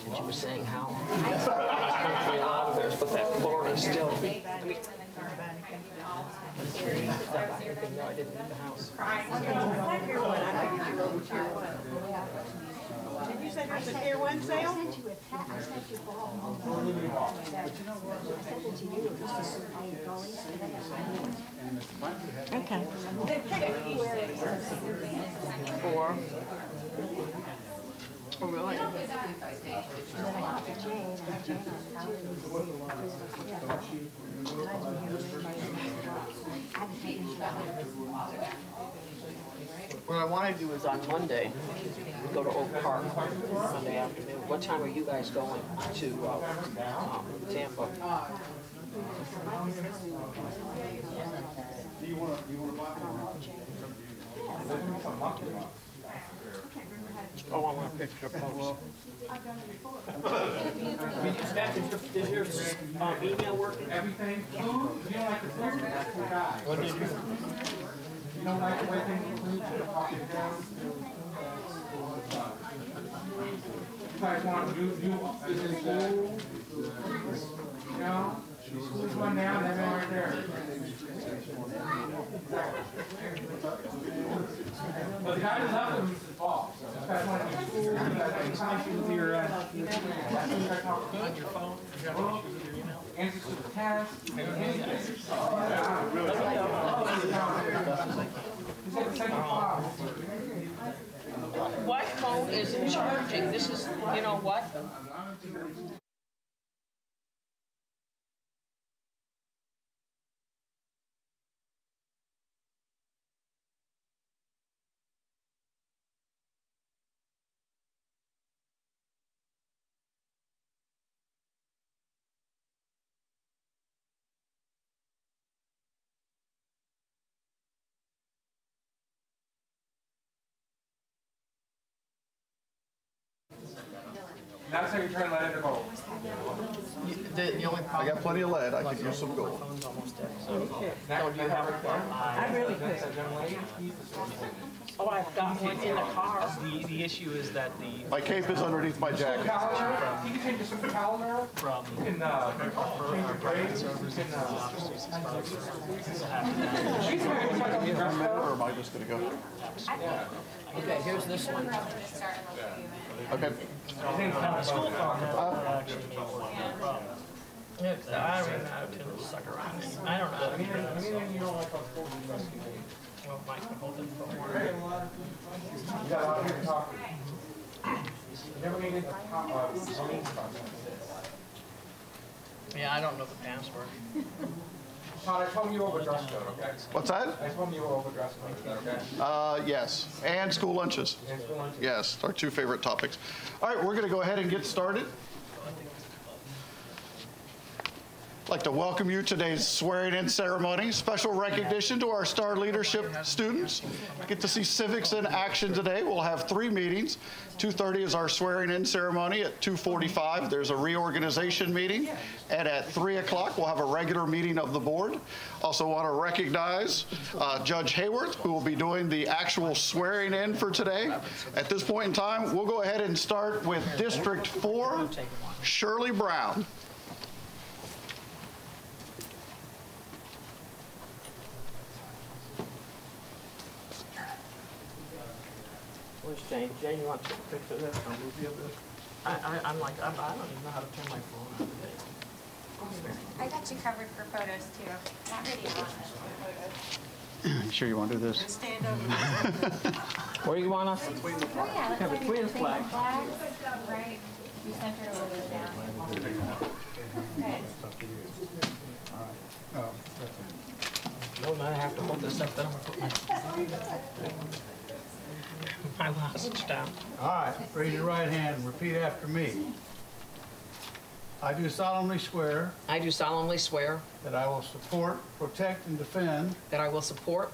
And she was saying how country a lot of theirs, but that Florida still. I mean, no, I didn't leave the house. Did you say there's a Tier 1 sale? I sent you a text. I sent you all. I sent it to you. Okay. Four. Oh, really? And then I got the Jane, and Jane on top What I want to do is on Monday, go to Oak Park Monday afternoon. What time are you guys going to Tampa? Oh, I want a picture of post. Is your email working? Everything. Food? You don't like the food? That's the guy. What did you? You don't like the way things food to the pocket down? You guys want to do is it school? You know? School's one down, that man right there. But the guy who left him is the boss. This guy's want to do school. You guys like with your on your phone. Answers to the task. What phone isn't charging? This is, you know what? Now say you turn lead into gold. I got plenty of lead. I could use some gold. I really could. Oh, I've got one in the car. The issue is that the My cape is underneath my jacket. You can change the calendar. from You can change your grades. You can Or am I just going to go? Okay, here's this one. Okay. school phone actually may work no problem. I don't even know how to suck around. I don't know. Anything you don't like on school, you must be doing. Well, Mike can hold it for You got a lot of people talking. You never made it Yeah, I don't know the password. Todd, I told me you overdressed though, okay? What's that? I told me you were overdressed, is that okay? Yes. And school lunches. And school lunch. Yes, our two favorite topics. All right, we're going to go ahead and get started. I'd like to welcome you to today's swearing-in ceremony. Special recognition to our star leadership students. Get to see civics in action today. We'll have 3 meetings. 2:30 is our swearing-in ceremony. At 2:45, there's a reorganization meeting. And at 3 o'clock, we'll have a regular meeting of the board. Also want to recognize Judge Hayworth, who will be doing the actual swearing-in for today. At this point in time, we'll go ahead and start with District 4, Shirley Brown. Where's Jane? Jane, you want to take a picture of this? I'll move you a bit. I don't even know how to turn my phone on today. I got you covered for photos too. Not ready to watch photos. You sure you want to do this? Stand over. Where do you want us? Oh yeah, let's Have a like Queen's the flag. flags. Right. You center a little bit down. Good. No, I have to hold this up, then I'm going to put my lozenge down. All right, raise your right hand and repeat after me. I do solemnly swear I do solemnly swear that I will support, protect, and defend that I will support,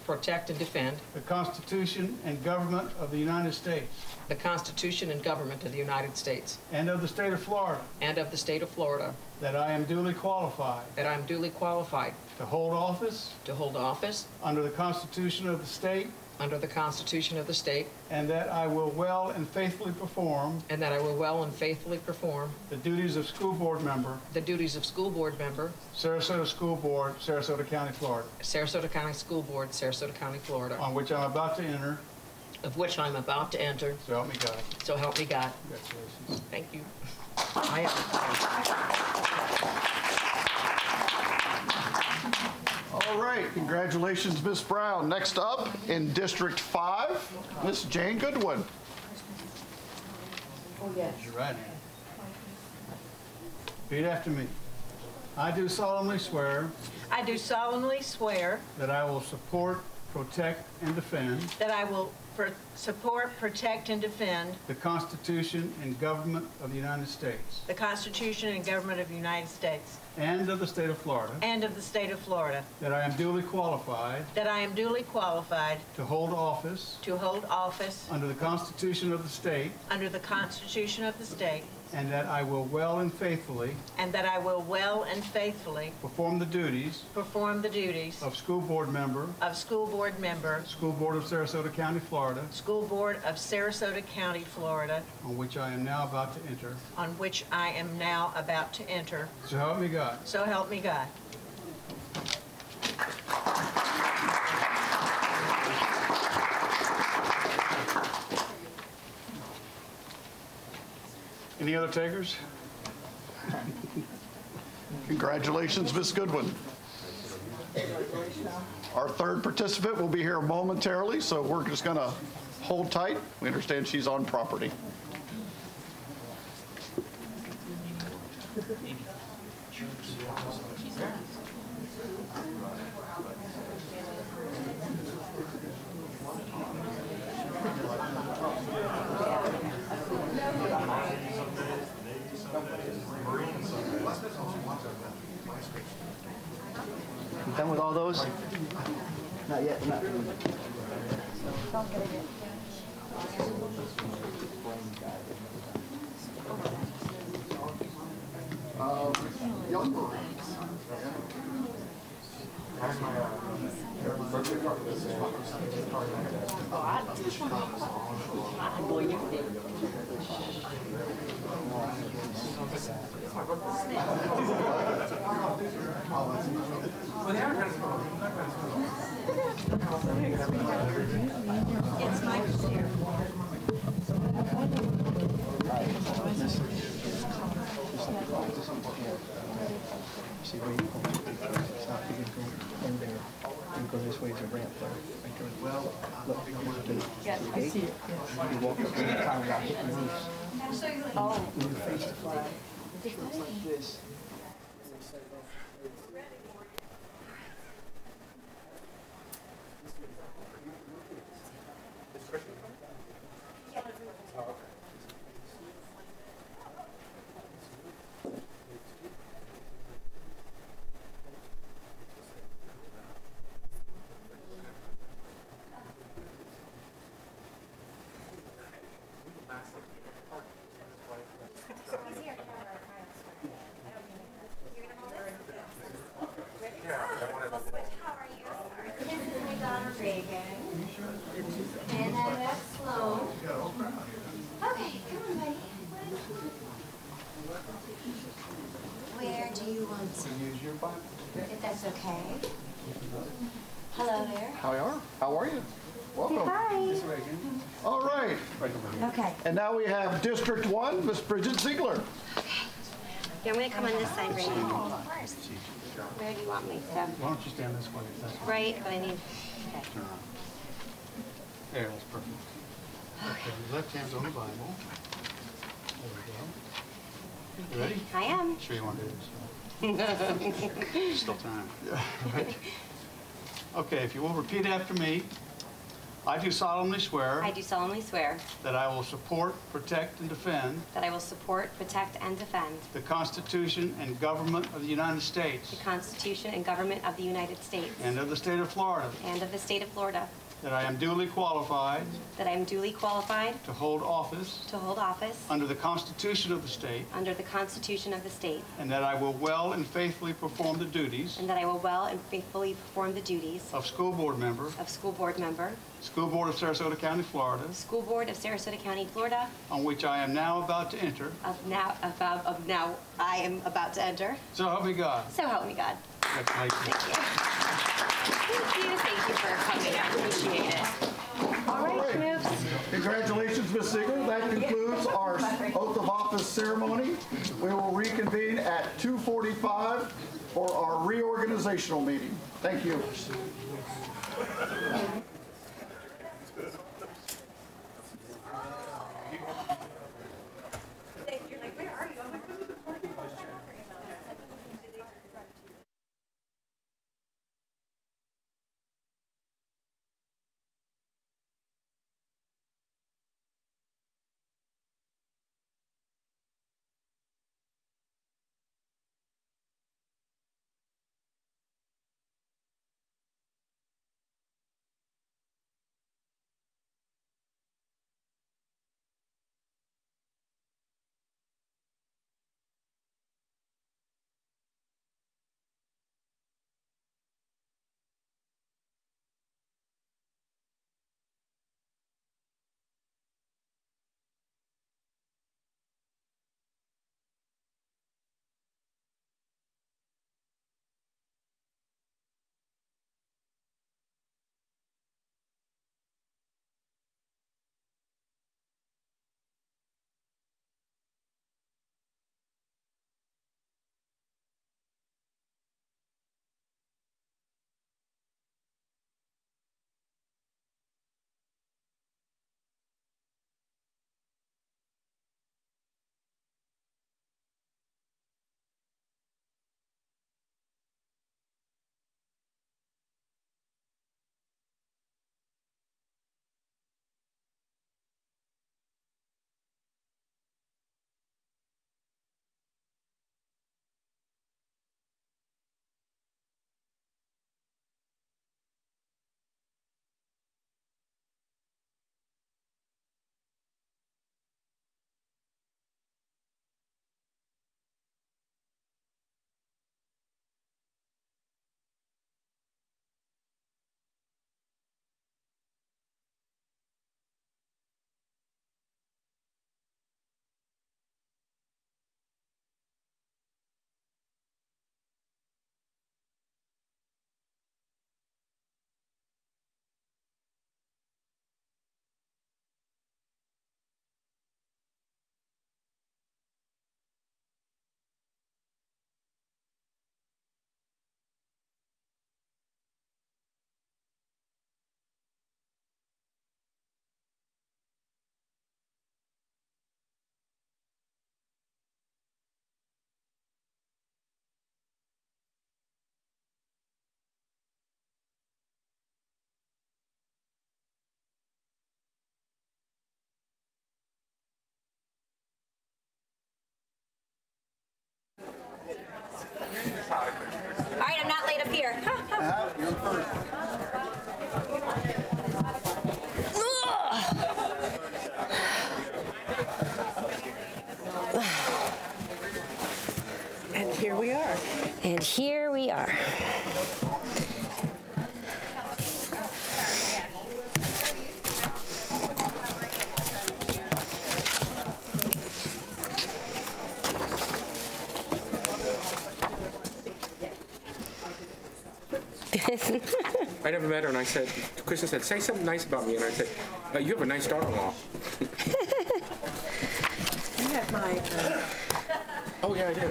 protect, and defend the Constitution and government of the United States the Constitution and government of the United States and of the state of Florida, and of the state of Florida, that I am duly qualified that I am duly qualified to hold office to hold office under the Constitution of the state under the Constitution of the state, and that I will well and faithfully perform and that I will well and faithfully perform the duties of school board member, the duties of school board member, Sarasota School Board, Sarasota County, Florida, Sarasota County School Board, Sarasota County, Florida, on which I'm about to enter. of which I'm about to enter. So help me God. So help me God. Congratulations. Thank you. I am. All right, congratulations, Ms. Brown. Next up, in District 5, Ms. Jane Goodwin. Raise your right hand. Repeat after me. I do solemnly swear I do solemnly swear that I will support, protect, and defend that I will support, protect, and defend the Constitution and government of the United States the Constitution and government of the United States and of the state of Florida, and of the state of Florida, that I am duly qualified that I am duly qualified to hold office to hold office under the Constitution of the state, under the Constitution of the state, and that I will well and faithfully and that I will well and faithfully perform the duties perform the duties of school board member, of school board member, School Board of Sarasota County, Florida, School Board of Sarasota County, Florida, on which I am now about to enter. on which I am now about to enter. So help me God. So help me God. Any other takers? Congratulations, Ms. Goodwin. Our third participant will be here momentarily, so we're just going to hold tight. We understand she's on property. Done with all those? Not yet. Not. Young Marines. It's my See where you go. Stop. You can go in there. You go this way to ramp there. Right there. Well, look. Yes, I see it. Yes. You walk up to the car and hit your knees. Oh. When you face the flag, it looks like this. And then that's slow. Okay, come on, buddy. Where do you want to? Use your Bible. If that's okay. Hello there. How are you? Welcome. Hi. All right. Okay. And now we have District 1, Ms. Bridget Ziegler. Yeah, I'm going to come on this side right now. Where do you want me to? Why don't you stand this way? That's fine. Right, but I need... Okay. Turn around. There, that's perfect. Okay, your left hand's on the Bible. There we go. You ready? I am. Sure you want to do this? Still time. Yeah. Right. Okay, if you will repeat after me. I do solemnly swear I do solemnly swear that I will support, protect, and defend that I will support, protect, and defend the Constitution and government of the United States the Constitution and government of the United States and of the state of Florida, and of the state of Florida, that I am duly qualified that I am duly qualified to hold office to hold office under the Constitution of the state, under the Constitution of the state, and that I will well and faithfully perform the duties and that I will well and faithfully perform the duties of school board member, school board member, School Board of Sarasota County, Florida, School Board of Sarasota County, Florida, on which I am now about to enter. now I am about to enter. So help me God. So help me God. Congratulations. Thank you. Thank you for coming. I appreciate it. All right, Snoops. Congratulations, Ms. Ziegler. That concludes our oath of office ceremony. We will reconvene at 2:45 for our reorganizational meeting. Thank you. All right, I'm not late up here. You're first. And here we are. And here we are. I never met her, and I said, Kristen said, say something nice about me, and I said, you have a nice daughter-in-law. You have my... Oh, yeah, I do.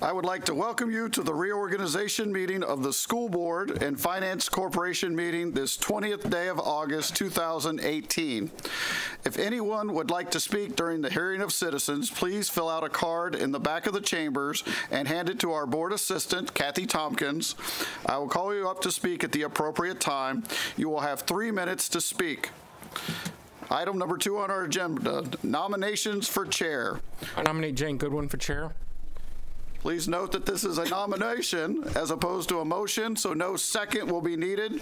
I would like to welcome you to the reorganization meeting of the School Board and Finance Corporation meeting this 20th day of August 2018. If anyone would like to speak during the hearing of citizens, please fill out a card in the back of the chambers and hand it to our board assistant, Kathy Tompkins. I will call you up to speak at the appropriate time. You will have 3 minutes to speak. Item number 2 on our agenda, nominations for chair. I nominate Jane Goodwin for chair. Please note that this is a nomination as opposed to a motion, so no second will be needed.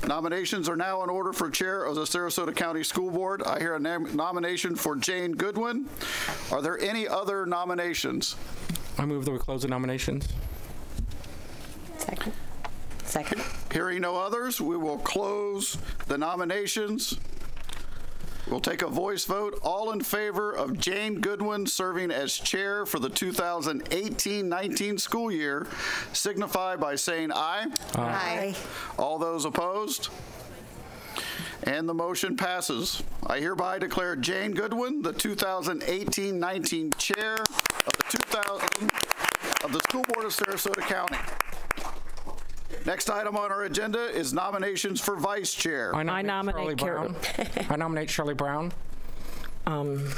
Nominations are now in order for chair of the Sarasota County School Board. I hear a nomination for Jane Goodwin. Are there any other nominations? I move that we close the nominations. Second. Hearing no others, we will close the nominations. We'll take a voice vote. All in favor of Jane Goodwin serving as chair for the 2018-19 school year signify by saying aye. Aye. All those opposed? And the motion passes. I hereby declare Jane Goodwin the 2018-19 chair of the School Board of Sarasota County. Next item on our agenda is nominations for vice chair. I nominate Brown. I nominate Shirley Brown. I'm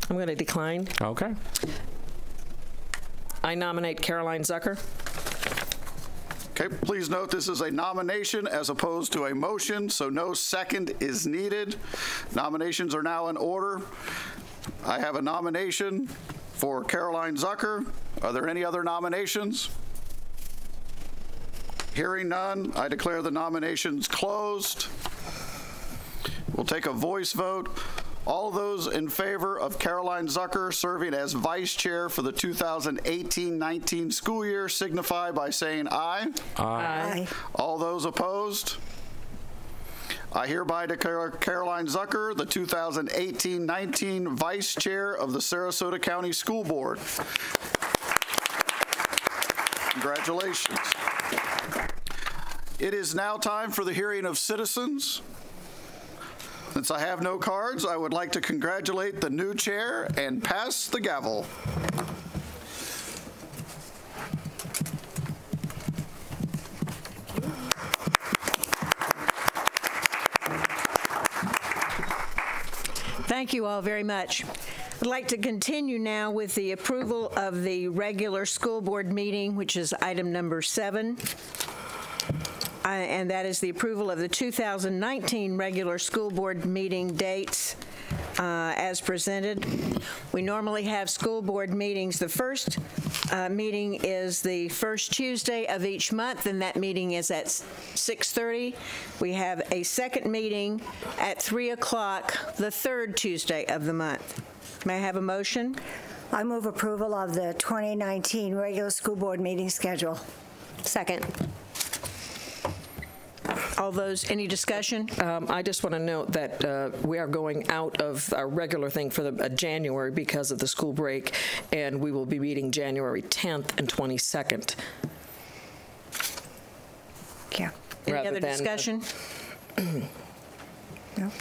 going to decline. Okay. I nominate Caroline Zucker. Okay, please note this is a nomination as opposed to a motion, so no second is needed. Nominations are now in order. I have a nomination for Caroline Zucker. Are there any other nominations? Hearing none, I declare the nominations closed. We'll take a voice vote. All those in favor of Caroline Zucker serving as vice chair for the 2018-19 school year signify by saying aye. Aye. All those opposed? I hereby declare Caroline Zucker the 2018-19 vice chair of the Sarasota County School Board. Congratulations. It is now time for the hearing of citizens. Since I have no cards, I would like to congratulate the new chair and pass the gavel. Thank you all very much. I'd like to continue now with the approval of the regular school board meeting, which is item number 7. And that is the approval of the 2019 regular school board meeting dates as presented. We normally have school board meetings. The first meeting is the first Tuesday of each month, and that meeting is at 6:30. We have a second meeting at 3 o'clock, the third Tuesday of the month. May I have a motion? I move approval of the 2019 regular school board meeting schedule. Second. All those, any discussion? I just want to note that we are going out of our regular thing for the January because of the school break, and we will be meeting January 10th and 22nd. Yeah. Any other discussion? No.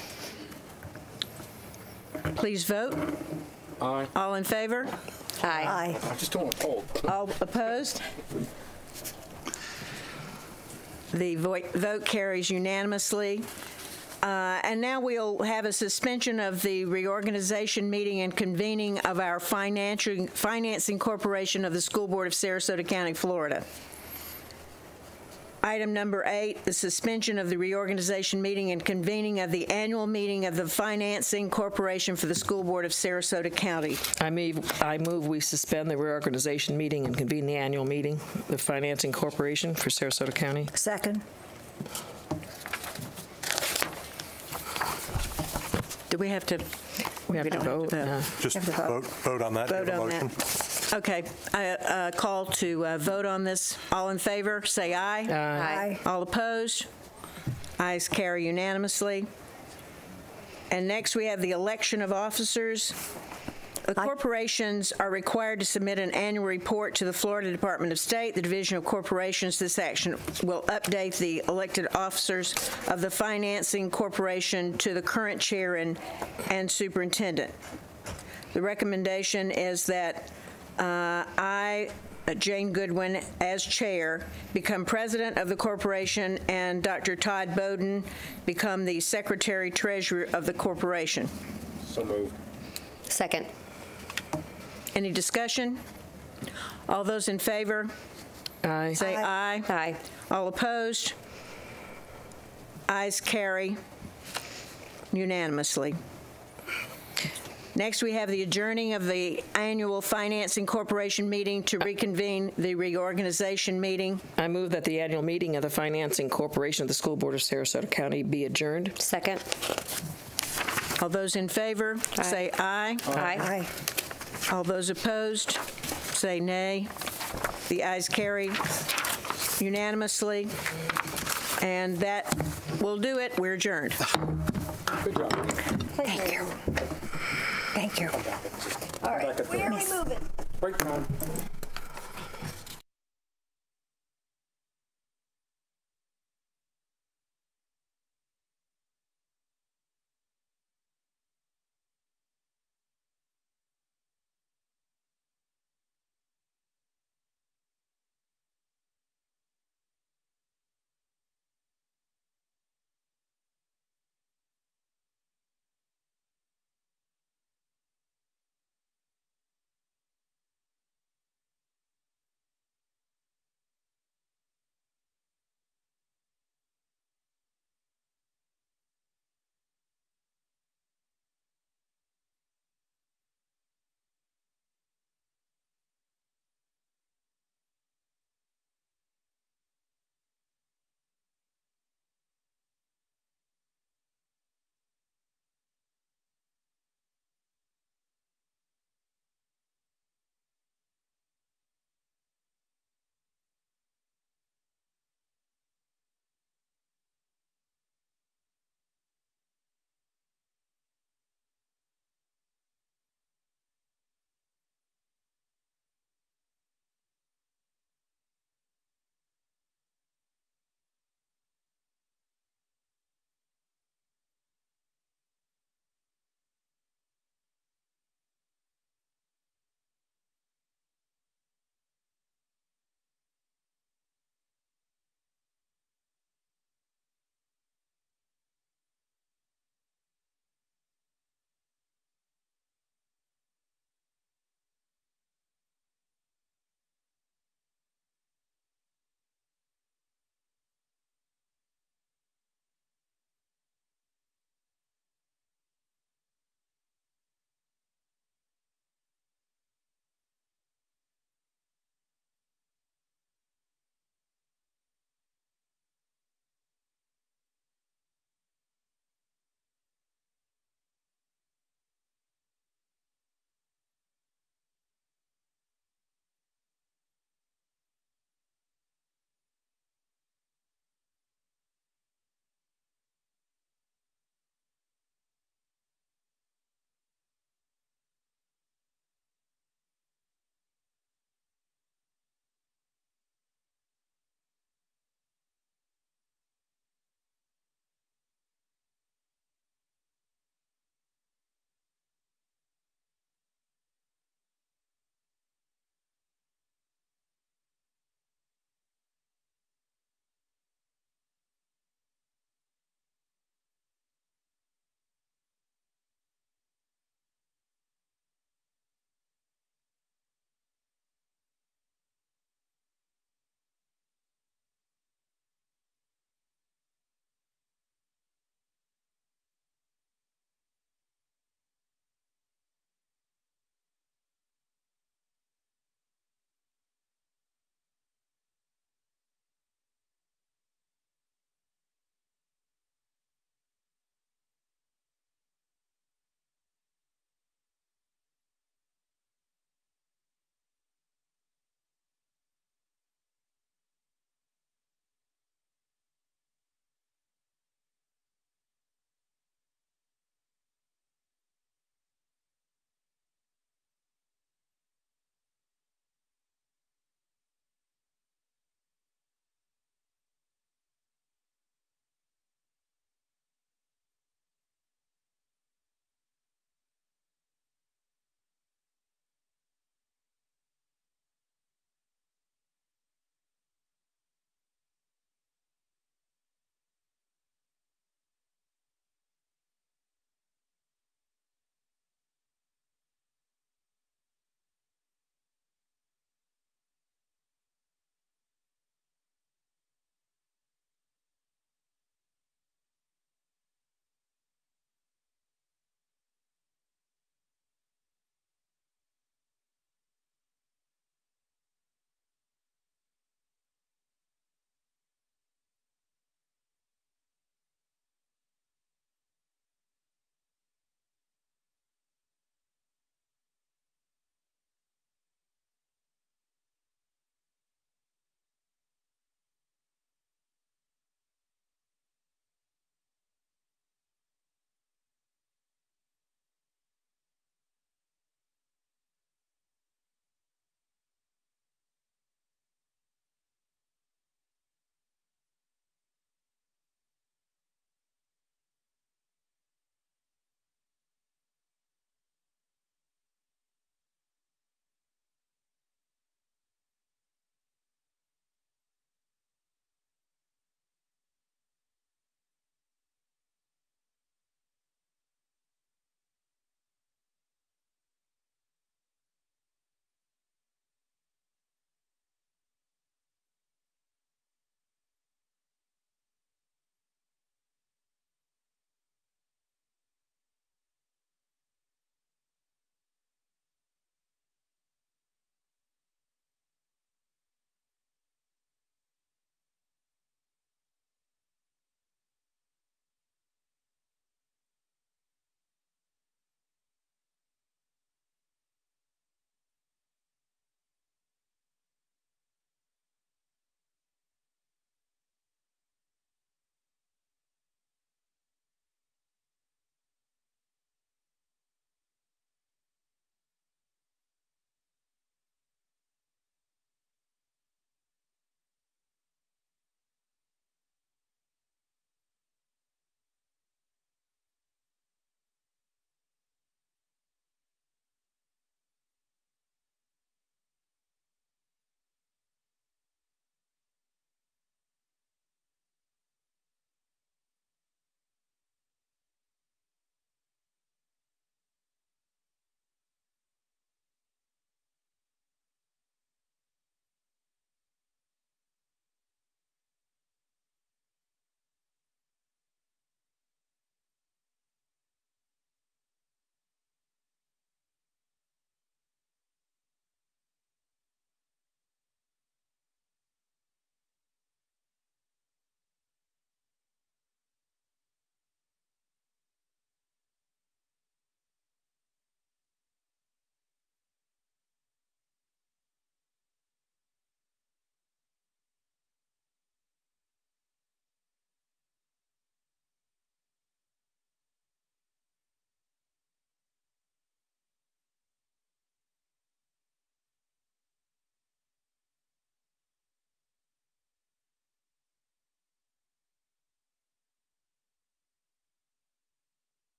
Please vote. Aye. All in favor? Aye. I just don't want to hold. All opposed? The vote carries unanimously. And now we'll have a suspension of the reorganization meeting and convening of our financing corporation of the School Board of Sarasota County, Florida. Item number 8, the suspension of the reorganization meeting and convening of the annual meeting of the Financing Corporation for the School Board of Sarasota County. I move we suspend the reorganization meeting and convene the annual meeting of the Financing Corporation for Sarasota County. Second. Do we have to? We have to vote. Just vote on that. Vote on that. Okay. I call to vote on this. All in favor, say aye. Aye. All opposed? Ayes carry unanimously. And next we have the election of officers. The corporations are required to submit an annual report to the Florida Department of State, the Division of Corporations. This action will update the elected officers of the Financing Corporation to the current chair and superintendent. The recommendation is that I Jane Goodwin as chair, become president of the corporation, and Dr. Todd Bowden become the secretary-treasurer of the corporation. So moved. Second. Any discussion? All those in favor? Aye. Say aye. Aye. All opposed? Ayes carry unanimously. Next, we have the adjourning of the annual Financing Corporation meeting to reconvene the reorganization meeting. I move that the annual meeting of the Financing Corporation of the School Board of Sarasota County be adjourned. Second. All those in favor, say aye. Aye. All those opposed, say nay. The ayes carry unanimously, and that will do it. We're adjourned. Good job. Thank you. Thank you. All right, where are we moving? Break time.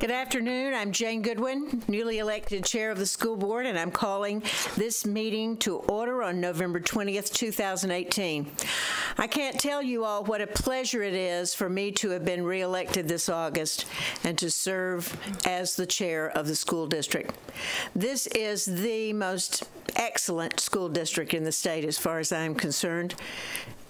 Good afternoon. I'm Jane Goodwin, newly elected chair of the school board, and I'm calling this meeting to order on November 20th, 2018. I can't tell you all what a pleasure it is for me to have been reelected this August and to serve as the chair of the school district. This is the most excellent school district in the state as far as I'm concerned.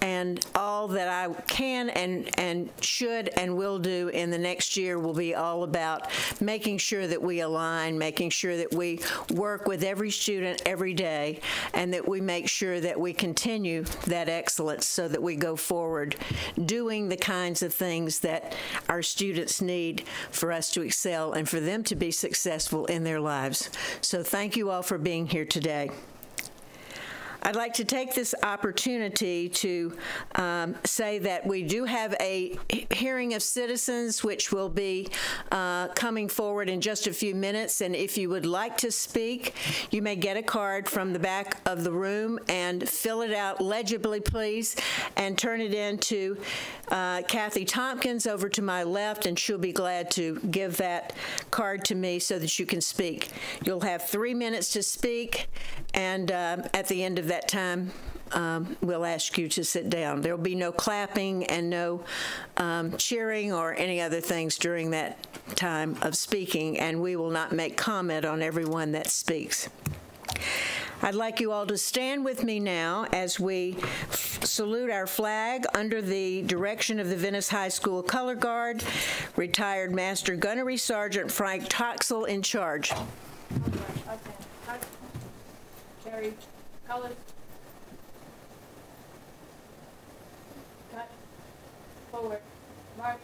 And all that I can and should and will do in the next year will be all about making sure that we align, making sure that we work with every student every day, and that we make sure that we continue that excellence so that we go forward doing the kinds of things that our students need for us to excel and for them to be successful in their lives. So thank you all for being here today. I'd like to take this opportunity to say that we do have a hearing of citizens which will be coming forward in just a few minutes, and if you would like to speak, you may get a card from the back of the room and fill it out legibly, please, and turn it in to Kathy Tompkins over to my left, and she'll be glad to give that card to me so that you can speak. You'll have 3 minutes to speak, and at the end of that time, we'll ask you to sit down. There will be no clapping and no cheering or any other things during that time of speaking, and we will not make comment on everyone that speaks. I'd like you all to stand with me now as we salute our flag under the direction of the Venice High School Color Guard, retired Master Gunnery Sergeant Frank Toxel in charge. Cherry, colors. Cut. Forward. March.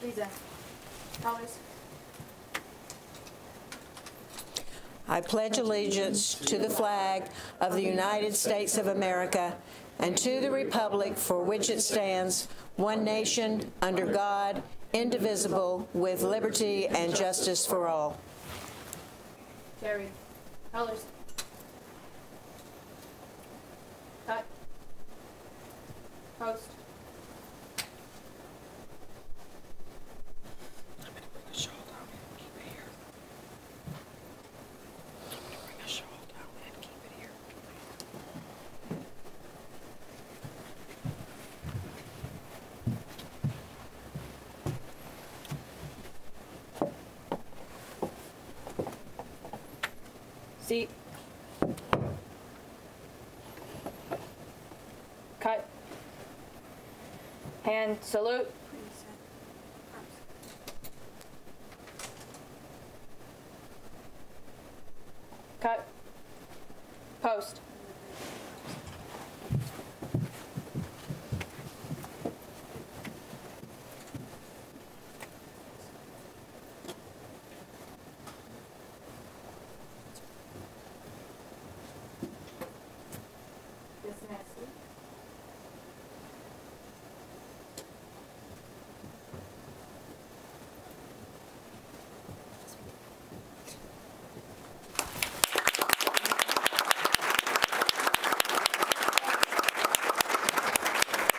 Lisa. Colors. I pledge allegiance to the flag of the United States of America and to the republic for which it stands, one nation, under God, indivisible, with liberty and justice for all. Cherry. Colors. Cut. Post. Seat. Cut. Hand salute. Cut. Post.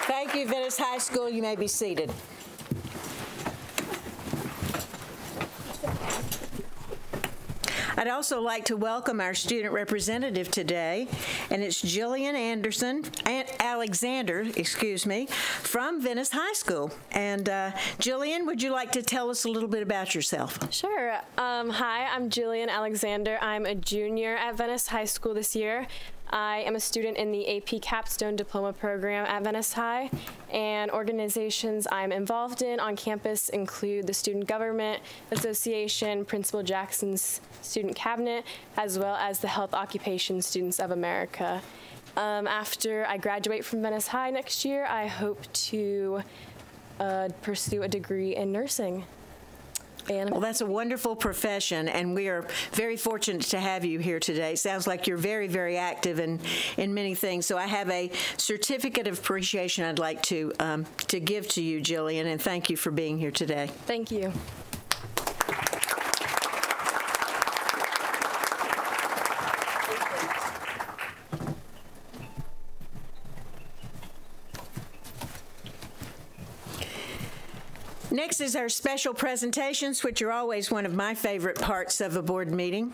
Thank you, Venice High School. You may be seated. I'd also like to welcome our student representative today, and it's Jillian Alexander, from Venice High School. And Jillian, would you like to tell us a little bit about yourself? Sure. Hi, I'm Jillian Alexander. I'm a junior at Venice High School this year. I am a student in the AP Capstone Diploma program at Venice High, and organizations I'm involved in on campus include the Student Government Association, Principal Jackson's Student Cabinet, as well as the Health Occupation Students of America. After I graduate from Venice High next year, I hope to pursue a degree in nursing. Well, that's a wonderful profession, and we are very fortunate to have you here today. Sounds like you're very, very active in many things. So I have a certificate of appreciation I'd like to give to you, Jillian, and thank you for being here today. Thank you. Next is our special presentations, which are always one of my favorite parts of a board meeting.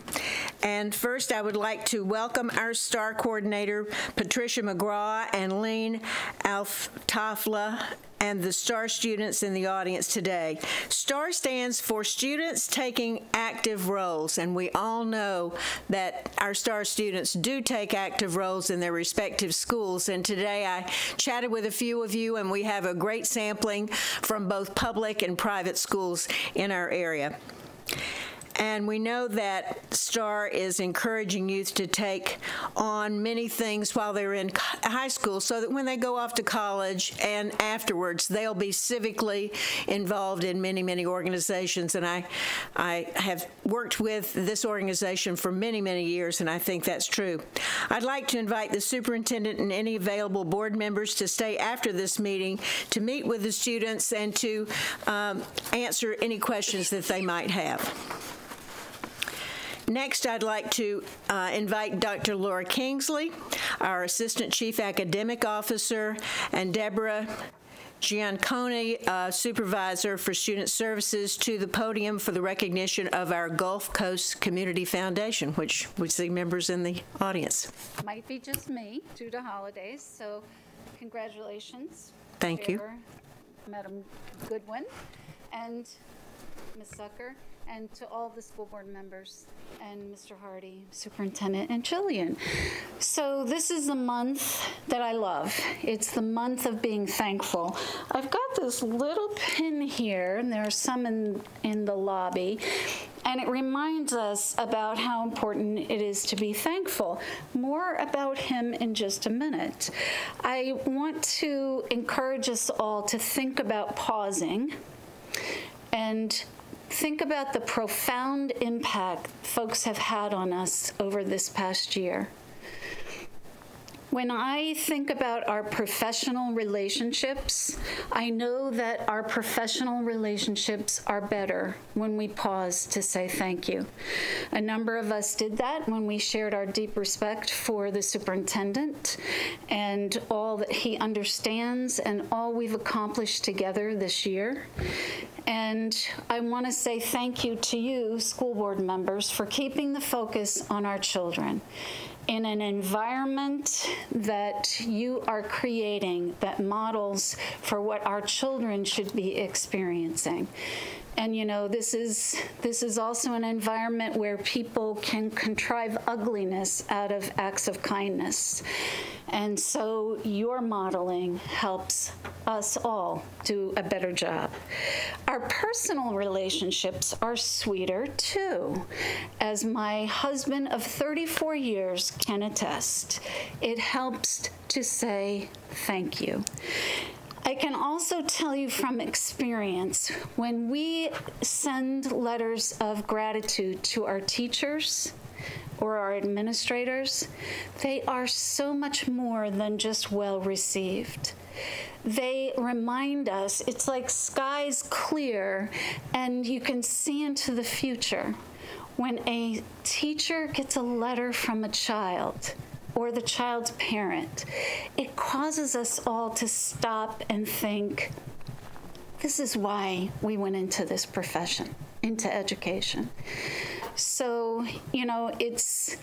And first, I would like to welcome our STAR coordinator, Patricia McGraw and Lean Alftafla, and the STAR students in the audience today. STAR stands for Students Taking Active Roles, and we all know that our STAR students do take active roles in their respective schools. And today I chatted with a few of you, and we have a great sampling from both public and private schools in our area. And we know that STAR is encouraging youth to take on many things while they're in high school so that when they go off to college and afterwards, they'll be civically involved in many, many organizations. And I have worked with this organization for many, many years, and I think that's true. I'd like to invite the superintendent and any available board members to stay after this meeting to meet with the students and to answer any questions that they might have. Next, I'd like to invite Dr. Laura Kingsley, our Assistant Chief Academic Officer, and Deborah Gianconi, Supervisor for Student Services, to the podium for the recognition of our Gulf Coast Community Foundation, which we see members in the audience. Might be just me due to holidays, so congratulations. Thank you. Madam Goodwin and Ms. Zucker, and to all the school board members, and Mr. Hardy, Superintendent, and Jillian. So this is the month that I love. It's the month of being thankful. I've got this little pin here, and there are some in the lobby, and it reminds us about how important it is to be thankful. More about him in just a minute. I want to encourage us all to think about pausing and think about the profound impact folks have had on us over this past year. When I think about our professional relationships, I know that our professional relationships are better when we pause to say thank you. A number of us did that when we shared our deep respect for the superintendent and all that he understands and all we've accomplished together this year. And I want to say thank you to you, school board members, for keeping the focus on our children in an environment that you are creating that models for what our children should be experiencing. And you know, this is also an environment where people can contrive ugliness out of acts of kindness. And so your modeling helps us all do a better job. Our personal relationships are sweeter too. As my husband of 34 years can attest, it helps to say thank you. I can also tell you from experience, when we send letters of gratitude to our teachers or our administrators, they are so much more than just well received. They remind us, it's like skies clear and you can see into the future. When a teacher gets a letter from a child, or the child's parent, it causes us all to stop and think, this is why we went into this profession, into education. So, you know, it's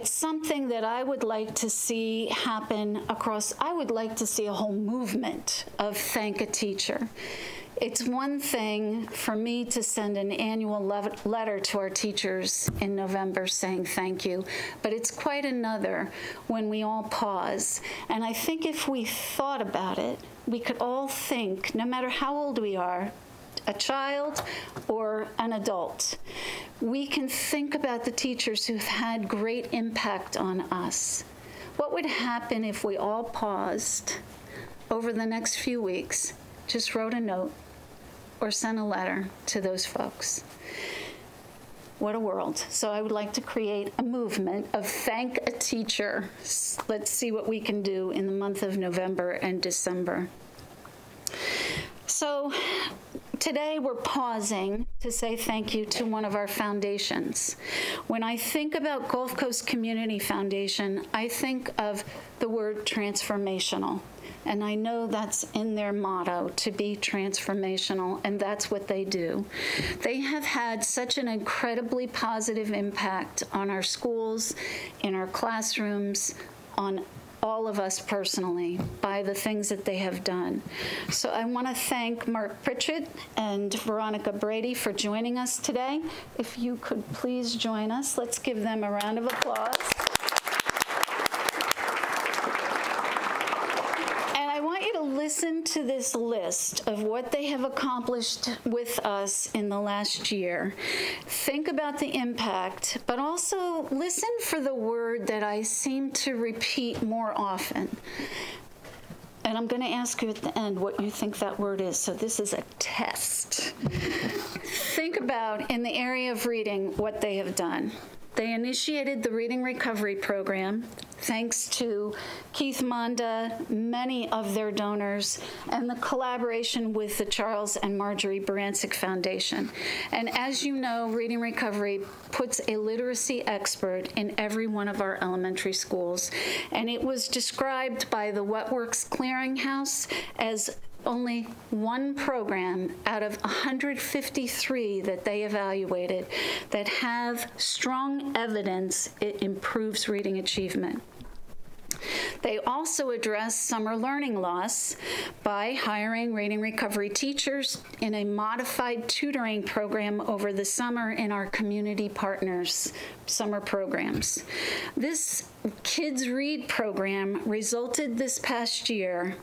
something that I would like to see happen across. I would like to see a whole movement of thank a teacher. It's one thing for me to send an annual letter to our teachers in November saying thank you, but it's quite another when we all pause. And I think if we thought about it, we could all think, no matter how old we are, a child or an adult, we can think about the teachers who've had great impact on us. What would happen if we all paused over the next few weeks, just wrote a note, or send a letter to those folks? What a world. So I would like to create a movement of thank a teacher. Let's see what we can do in the month of November and December. So today we're pausing to say thank you to one of our foundations. When I think about Gulf Coast Community Foundation, I think of the word transformational. And I know that's in their motto, to be transformational, and that's what they do. They have had such an incredibly positive impact on our schools, in our classrooms, on all of us personally, by the things that they have done. So I want to thank Mark Pritchett and Veronica Brady for joining us today. If you could please join us, let's give them a round of applause. And I want you to listen to this list of what they have accomplished with us in the last year. Think about the impact, but also listen for the word that I seem to repeat more often. And I'm going to ask you at the end what you think that word is, so this is a test. Think about, in the area of reading, what they have done. They initiated the Reading Recovery Program, thanks to Keith Monda, many of their donors, and the collaboration with the Charles and Marjorie Barancik Foundation. And as you know, Reading Recovery puts a literacy expert in every one of our elementary schools. And it was described by the Wetworks Clearinghouse as only one program out of 153 that they evaluated that have strong evidence it improves reading achievement. They also address summer learning loss by hiring reading recovery teachers in a modified tutoring program over the summer in our community partners' summer programs. This Kids Read program resulted this past year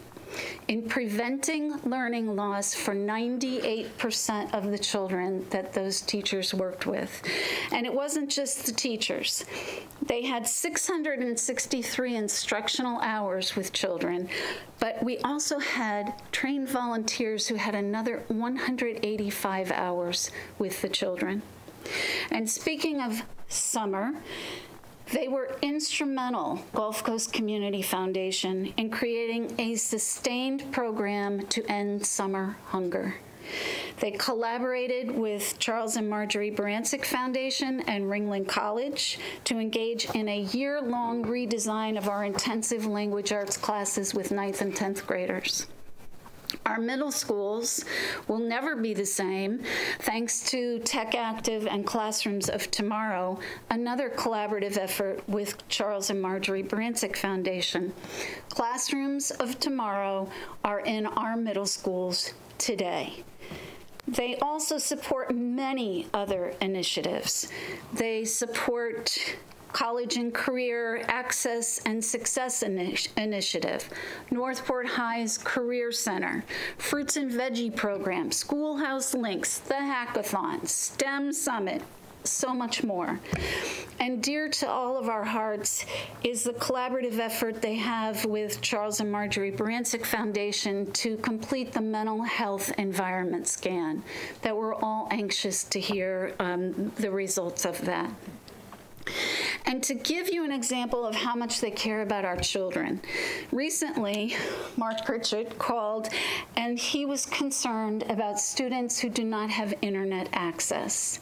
in preventing learning loss for 98% of the children that those teachers worked with. And it wasn't just the teachers. They had 663 instructional hours with children, but we also had trained volunteers who had another 185 hours with the children. And speaking of summer, they were instrumental, Gulf Coast Community Foundation, in creating a sustained program to end summer hunger. They collaborated with Charles and Marjorie Barancik Foundation and Ringling College to engage in a year-long redesign of our intensive language arts classes with 9th and 10th graders. Our middle schools will never be the same, thanks to Tech Active and Classrooms of Tomorrow, another collaborative effort with Charles and Marjorie Barancik Foundation. Classrooms of Tomorrow are in our middle schools today. They also support many other initiatives. They support College and Career Access and Success Initiative, Northport High's Career Center, Fruits and Veggie Program, Schoolhouse Links, the Hackathon, STEM Summit, so much more. And dear to all of our hearts is the collaborative effort they have with Charles and Marjorie Barancik Foundation to complete the mental health environment scan, that we're all anxious to hear the results of that. And to give you an example of how much they care about our children, recently, Mark Pritchett called, and he was concerned about students who do not have internet access,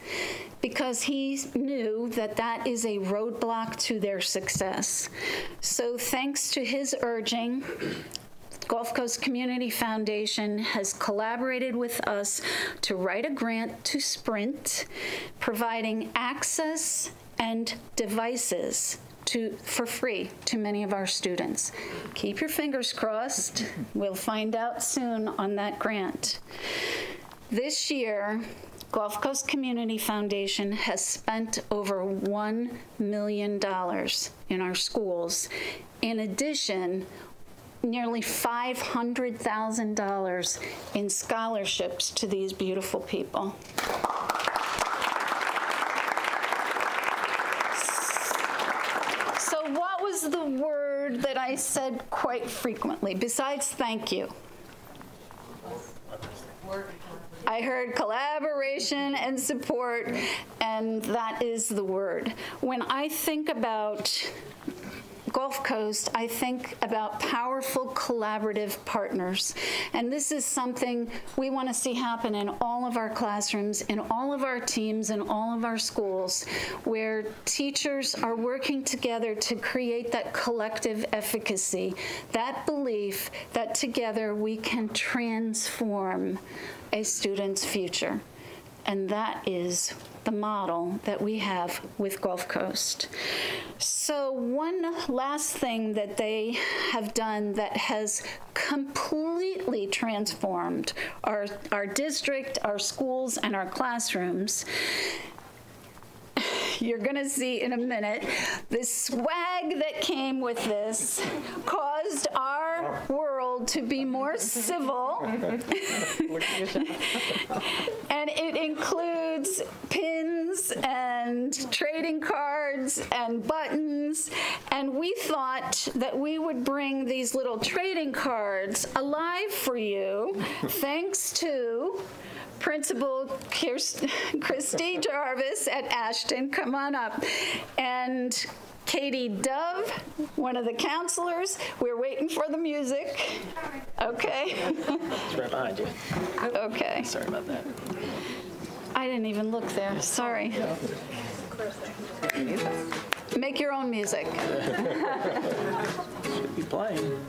because he knew that that is a roadblock to their success. So thanks to his urging, Gulf Coast Community Foundation has collaborated with us to write a grant to Sprint, providing access and devices for free to many of our students. Keep your fingers crossed. We'll find out soon on that grant. This year, Gulf Coast Community Foundation has spent over $1 million in our schools. In addition, nearly $500,000 in scholarships to these beautiful people. So what was the word that I said quite frequently, besides thank you? I heard collaboration and support, and that is the word. When I think about Gulf Coast, I think about powerful collaborative partners. And this is something we want to see happen in all of our classrooms, in all of our teams, in all of our schools, where teachers are working together to create that collective efficacy, that belief that together we can transform a student's future. And that is the model that we have with Gulf Coast. So one last thing that they have done that has completely transformed our district, our schools, and our classrooms, you're going to see in a minute, the swag that came with this caused our world to be more civil. And it includes pins and trading cards and buttons. And we thought that we would bring these little trading cards alive for you, thanks to Principal Christy Jarvis at Ashton, come on up, and Katie Dove, one of the counselors. We're waiting for the music. Okay. It's right behind you. Okay. Sorry about that. I didn't even look there. Sorry. Make your own music. Should be playing.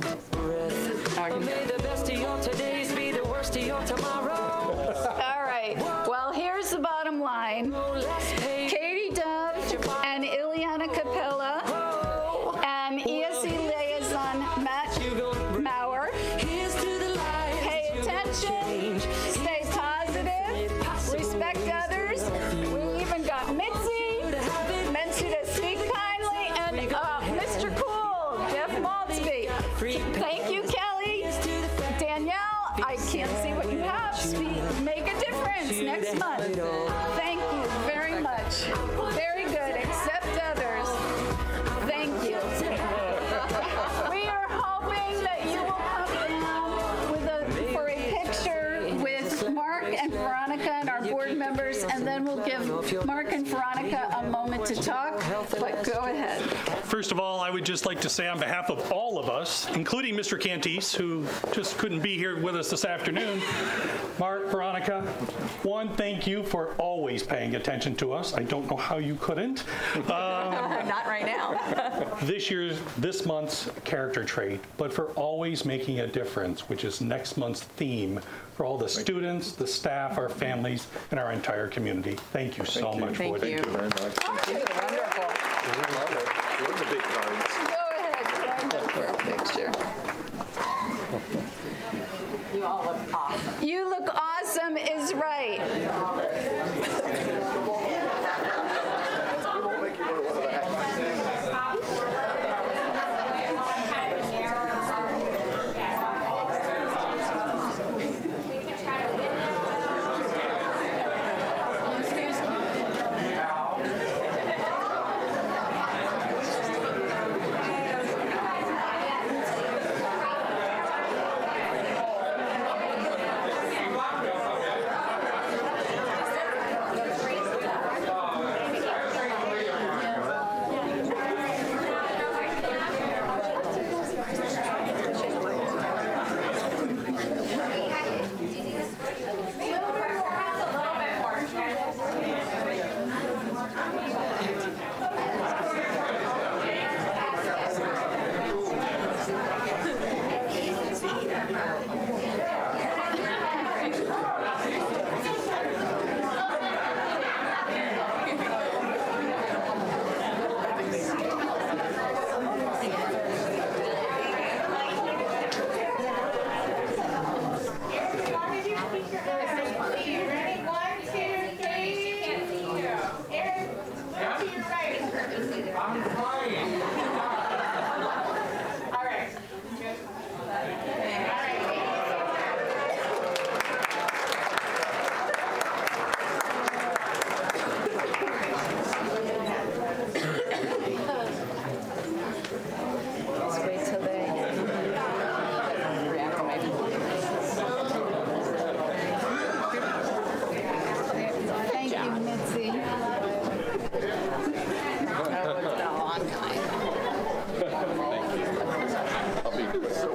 May the best of your todays be the worst of your tomorrow. All right. Well, here's the bottom line. Katie Dove and Ileana Capella and ESE liaison Matt Maurer. Pay attention. Stay positive. Respect others. We even got Mitzi to speak kindly, and Mr. Cool, Jeff Maltzby. Thank you, Kelly. Danielle, I can't see what you have. Make a difference next month. Thank you very much. Very good. Accept others. Thank you. We are hoping that you will come down for a picture with Mark and Veronica and our board members, and then we'll give Mark and Veronica a moment to talk, but go ahead. First of all, I would just like to say on behalf of all of us, including Mr. Cantis, who just couldn't be here with us this afternoon, Mark, Veronica, one, thank you for always paying attention to us. I don't know how you couldn't. Not right now. This month's character trait, but for always making a difference, which is next month's theme for all the students, the staff, our families, and our entire community. Thank you so much for it. Thank you very much. Wonderful. Those are big cards. Go ahead, join us for a picture. You all look awesome. You look awesome is right.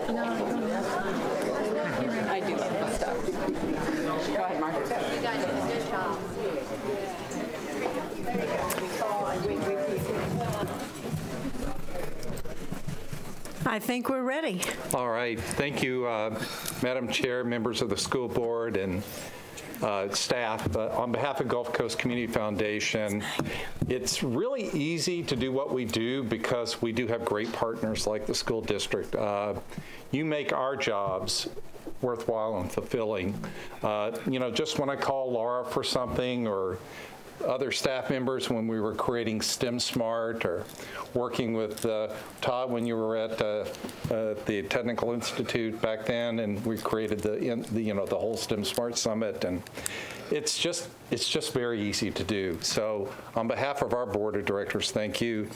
I do love this stuff. Go ahead, Mark. You guys did a good job. I think we're ready. All right. Thank you, Madam Chair, members of the school board, and staff. On behalf of Gulf Coast Community Foundation, it's really easy to do what we do because we do have great partners like the school district. You make our jobs worthwhile and fulfilling. You know, just when I call Laura for something, or other staff members when we were creating STEM Smart, or working with Todd when you were at the Technical Institute back then, and we created the whole STEM Smart Summit, and it's just very easy to do. So on behalf of our board of directors, thank you.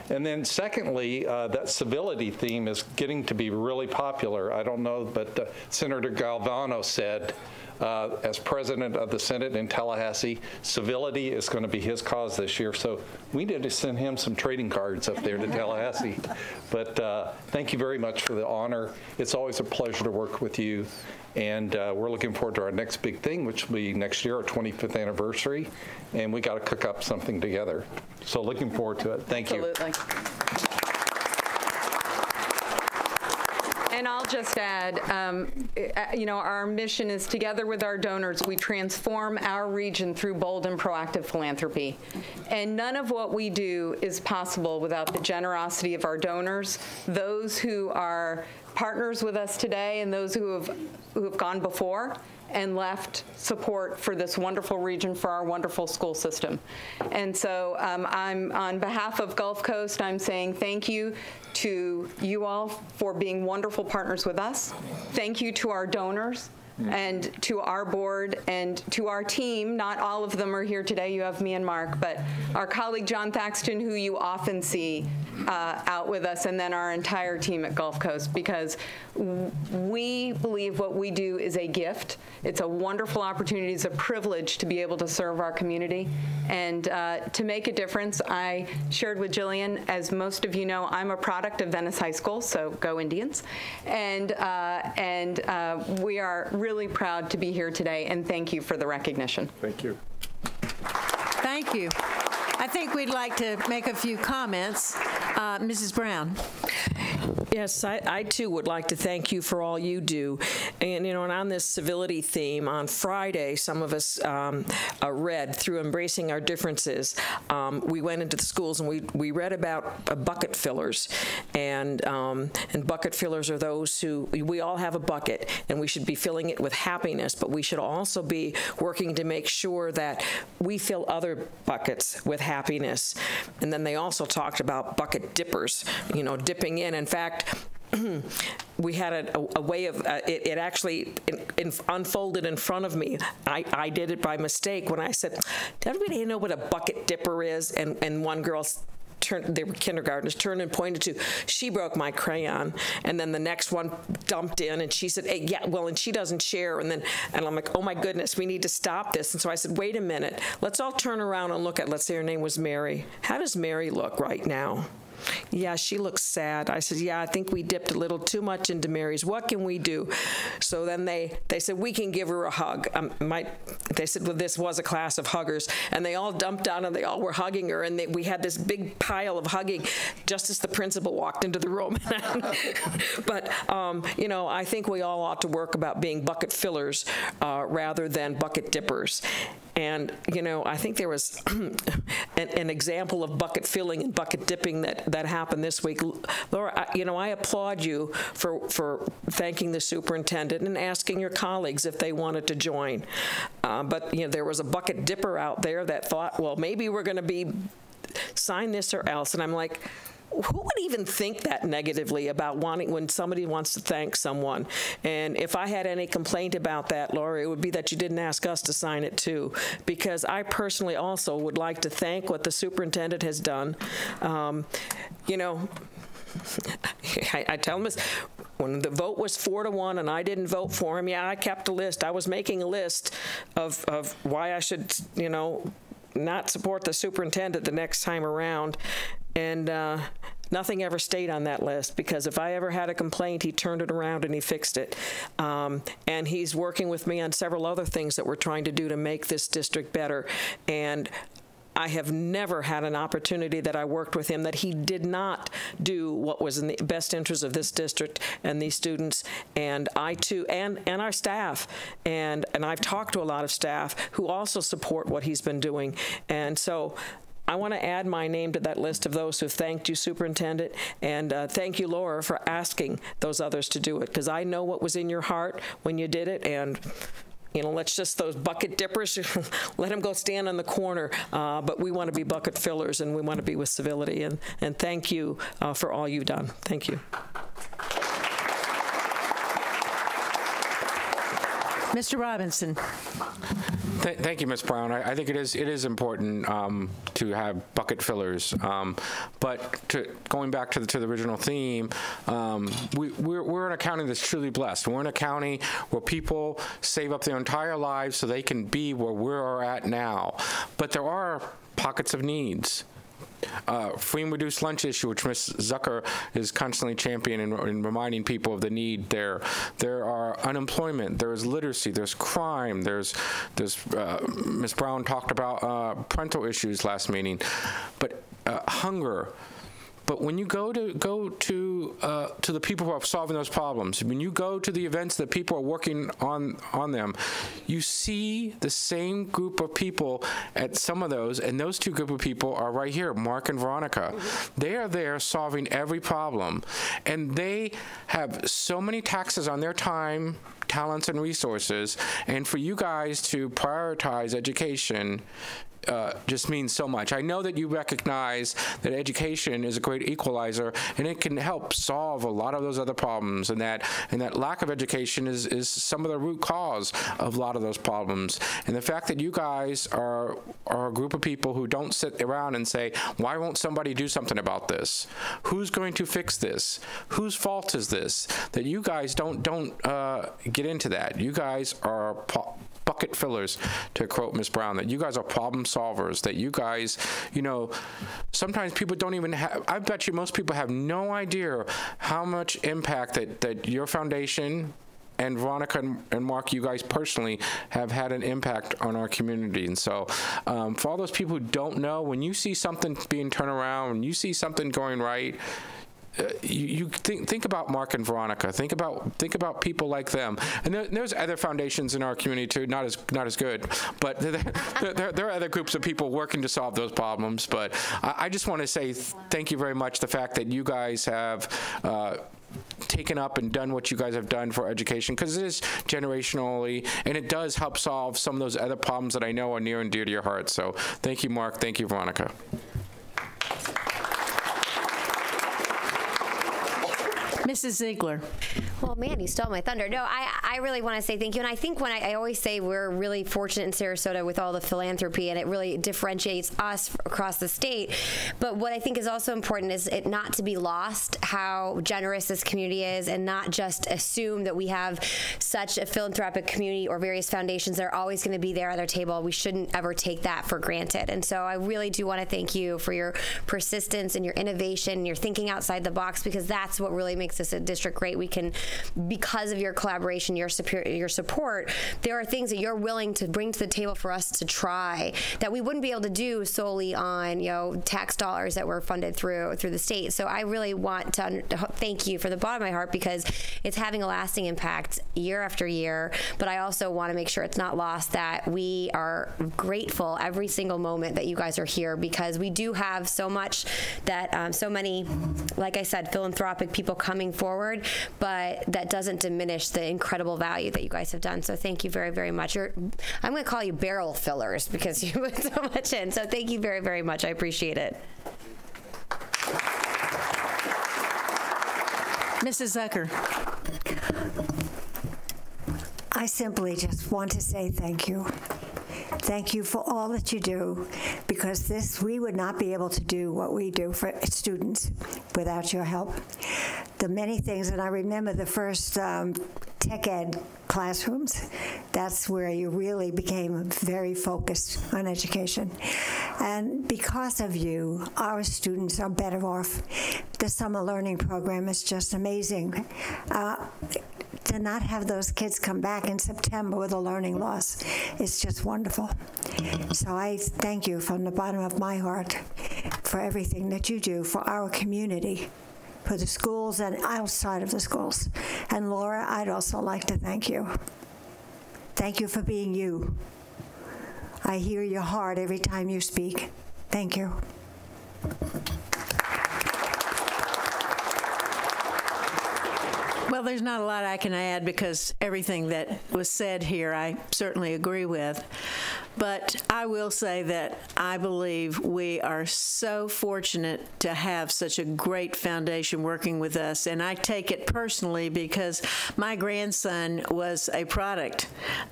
And then secondly, that civility theme is getting to be really popular. I don't know, but Senator Galvano said, as president of the Senate in Tallahassee, civility is going to be his cause this year. So we need to send him some trading cards up there to Tallahassee. But thank you very much for the honor. It's always a pleasure to work with you. And we're looking forward to our next big thing, which will be next year, our 25th anniversary. And we got to cook up something together. So looking forward to it. Thank you. Absolutely. And I'll just add, you know, our mission is, together with our donors, we transform our region through bold and proactive philanthropy. And none of what we do is possible without the generosity of our donors, those who are partners with us today and those who have gone before and left support for this wonderful region, for our wonderful school system. And so I'm, on behalf of Gulf Coast, I'm saying thank you to you all for being wonderful partners with us. Thank you to our donors and to our board and to our team. Not all of them are here today. You have me and Mark, but our colleague John Thaxton, who you often see out with us, and then our entire team at Gulf Coast, because we believe what we do is a gift. It's a wonderful opportunity. It's a privilege to be able to serve our community and to make a difference. I shared with Jillian, as most of you know, I'm a product of Venice High School, so go Indians. And we are really proud to be here today, and thank you for the recognition. Thank you. Thank you. I think we'd like to make a few comments. Mrs. Brown. Yes, I too would like to thank you for all you do. And, you know, and on this civility theme, on Friday, some of us read through Embracing Our Differences. We went into the schools and we read about bucket fillers. And bucket fillers are those who, we all have a bucket, and we should be filling it with happiness, but we should also be working to make sure that we fill other buckets with happiness. And then they also talked about bucket dippers, you know, dipping in. In fact, we had a way of, it actually unfolded in front of me. I did it by mistake when I said, does everybody know what a bucket dipper is? And one girl turned, they were kindergartners, turned and pointed to, she broke my crayon. And then the next one dumped in and she said, hey, yeah, well, and she doesn't share. And I'm like, oh my goodness, we need to stop this. And so I said, wait a minute, let's all turn around and look at, let's say her name was Mary. How does Mary look right now? Yeah, she looks sad. I said, yeah, I think we dipped a little too much into Mary's. What can we do? So then they said, we can give her a hug. They said, well, this was a class of huggers. And they all dumped down and they all were hugging her. And we had this big pile of hugging just as the principal walked into the room. But, you know, I think we all ought to work about being bucket fillers rather than bucket dippers. And, you know, I think there was an example of bucket filling and bucket dipping that happened this week. Laura, you know, I applaud you for thanking the superintendent and asking your colleagues if they wanted to join. But, you know, there was a bucket dipper out there that thought, well, maybe we're going to be sign this or else. And I'm like, who would even think that negatively about wanting, when somebody wants to thank someone? And if I had any complaint about that, Laura, it would be that you didn't ask us to sign it too, because I personally also would like to thank what the superintendent has done. You know, I tell him this, when the vote was 4-1 and I didn't vote for him, yeah, I kept a list. I was making a list of why I should, you know, not support the superintendent the next time around. And nothing ever stayed on that list, because if I ever had a complaint, he turned it around and he fixed it. And he's working with me on several other things that we're trying to do to make this district better. And I have never had an opportunity that I worked with him that he did not do what was in the best interest of this district and these students, and I too, and our staff. And I've talked to a lot of staff who also support what he's been doing. And so I want to add my name to that list of those who thanked you, Superintendent, and thank you, Laura, for asking those others to do it, because I know what was in your heart when you did it. And let's just, those bucket dippers, let them go stand on the corner. But we want to be bucket fillers, and we want to be with civility. And thank you for all you've done. Thank you. Mr. Robinson. Thank you, Ms. Brown. I think it is important to have bucket fillers. But going back to the original theme, we're in a county that's truly blessed. We're in a county where people save up their entire lives so they can be where we're at now. But there are pockets of needs. Free and reduced lunch issue, which Ms. Zucker is constantly championing and reminding people of the need there. There are unemployment, there's literacy, there's crime, there's Ms. Brown talked about parental issues last meeting, but hunger. But when you go to the people who are solving those problems, when you go to the events that people are working on them, you see the same group of people at some of those, and those two group of people are right here, Mark and Veronica. They are there solving every problem, and they have so many taxes on their time, talents, and resources, and for you guys to prioritize education just means so much. I know that you recognize that education is a great equalizer, and it can help solve a lot of those other problems, and that lack of education is some of the root cause of a lot of those problems. And the fact that you guys are a group of people who don't sit around and say, why won't somebody do something about this? Who's going to fix this? Whose fault is this? That you guys don't get into that. You guys are bucket fillers, to quote Ms. Brown, that you guys are problem solvers, that you guys, sometimes people don't even have, I bet you most people have no idea how much impact that your foundation and Veronica and Mark, you guys personally have had an impact on our community. And so for all those people who don't know, when you see something being turned around, when you see something going right, you think about Mark and Veronica. Think about people like them. And there's other foundations in our community too, not as good, but there are other groups of people working to solve those problems. But I just want to say thank you very much. The fact that you guys have taken up and done what you guys have done for education, because it is generationally, and it does help solve some of those other problems that I know are near and dear to your heart. So thank you, Mark. Thank you, Veronica. Mrs. Ziegler. Well, man, you stole my thunder. No, I really want to say thank you. And I think when I always say we're really fortunate in Sarasota with all the philanthropy, and it really differentiates us across the state. But what I think is also important is it not to be lost how generous this community is, and not just assume that we have such a philanthropic community or various foundations that are always going to be there at our table. We shouldn't ever take that for granted. And so I really do want to thank you for your persistence and your innovation and your thinking outside the box, because that's what really makes this a district great. We can, because of your collaboration, your support, there are things that you're willing to bring to the table for us to try that we wouldn't be able to do solely on tax dollars that were funded through the state. So I really want to thank you from the bottom of my heart, because it's having a lasting impact year after year. But I also want to make sure it's not lost that we are grateful every single moment that you guys are here, because we do have so much that so many, like I said, philanthropic people coming forward, but that doesn't diminish the incredible value that you guys have done. So thank you very, very much. I'm going to call you barrel fillers, because you put so much in. So thank you very, very much. I appreciate it. Mrs. Zucker. I simply just want to say thank you. Thank you for all that you do, because we would not be able to do what we do for students without your help. the many things, and I remember the first tech ed classrooms. That's where you really became very focused on education. And because of you, our students are better off. The summer learning program is just amazing. To not have those kids come back in September with a learning loss, it's just wonderful. So I thank you from the bottom of my heart for everything that you do for our community, for the schools and outside of the schools. And Laura, I'd also like to thank you. Thank you for being you. I hear your heart every time you speak. Thank you. Well, there's not a lot I can add because everything that was said here I certainly agree with. But I will say that I believe we are so fortunate to have such a great foundation working with us. And I take it personally because my grandson was a product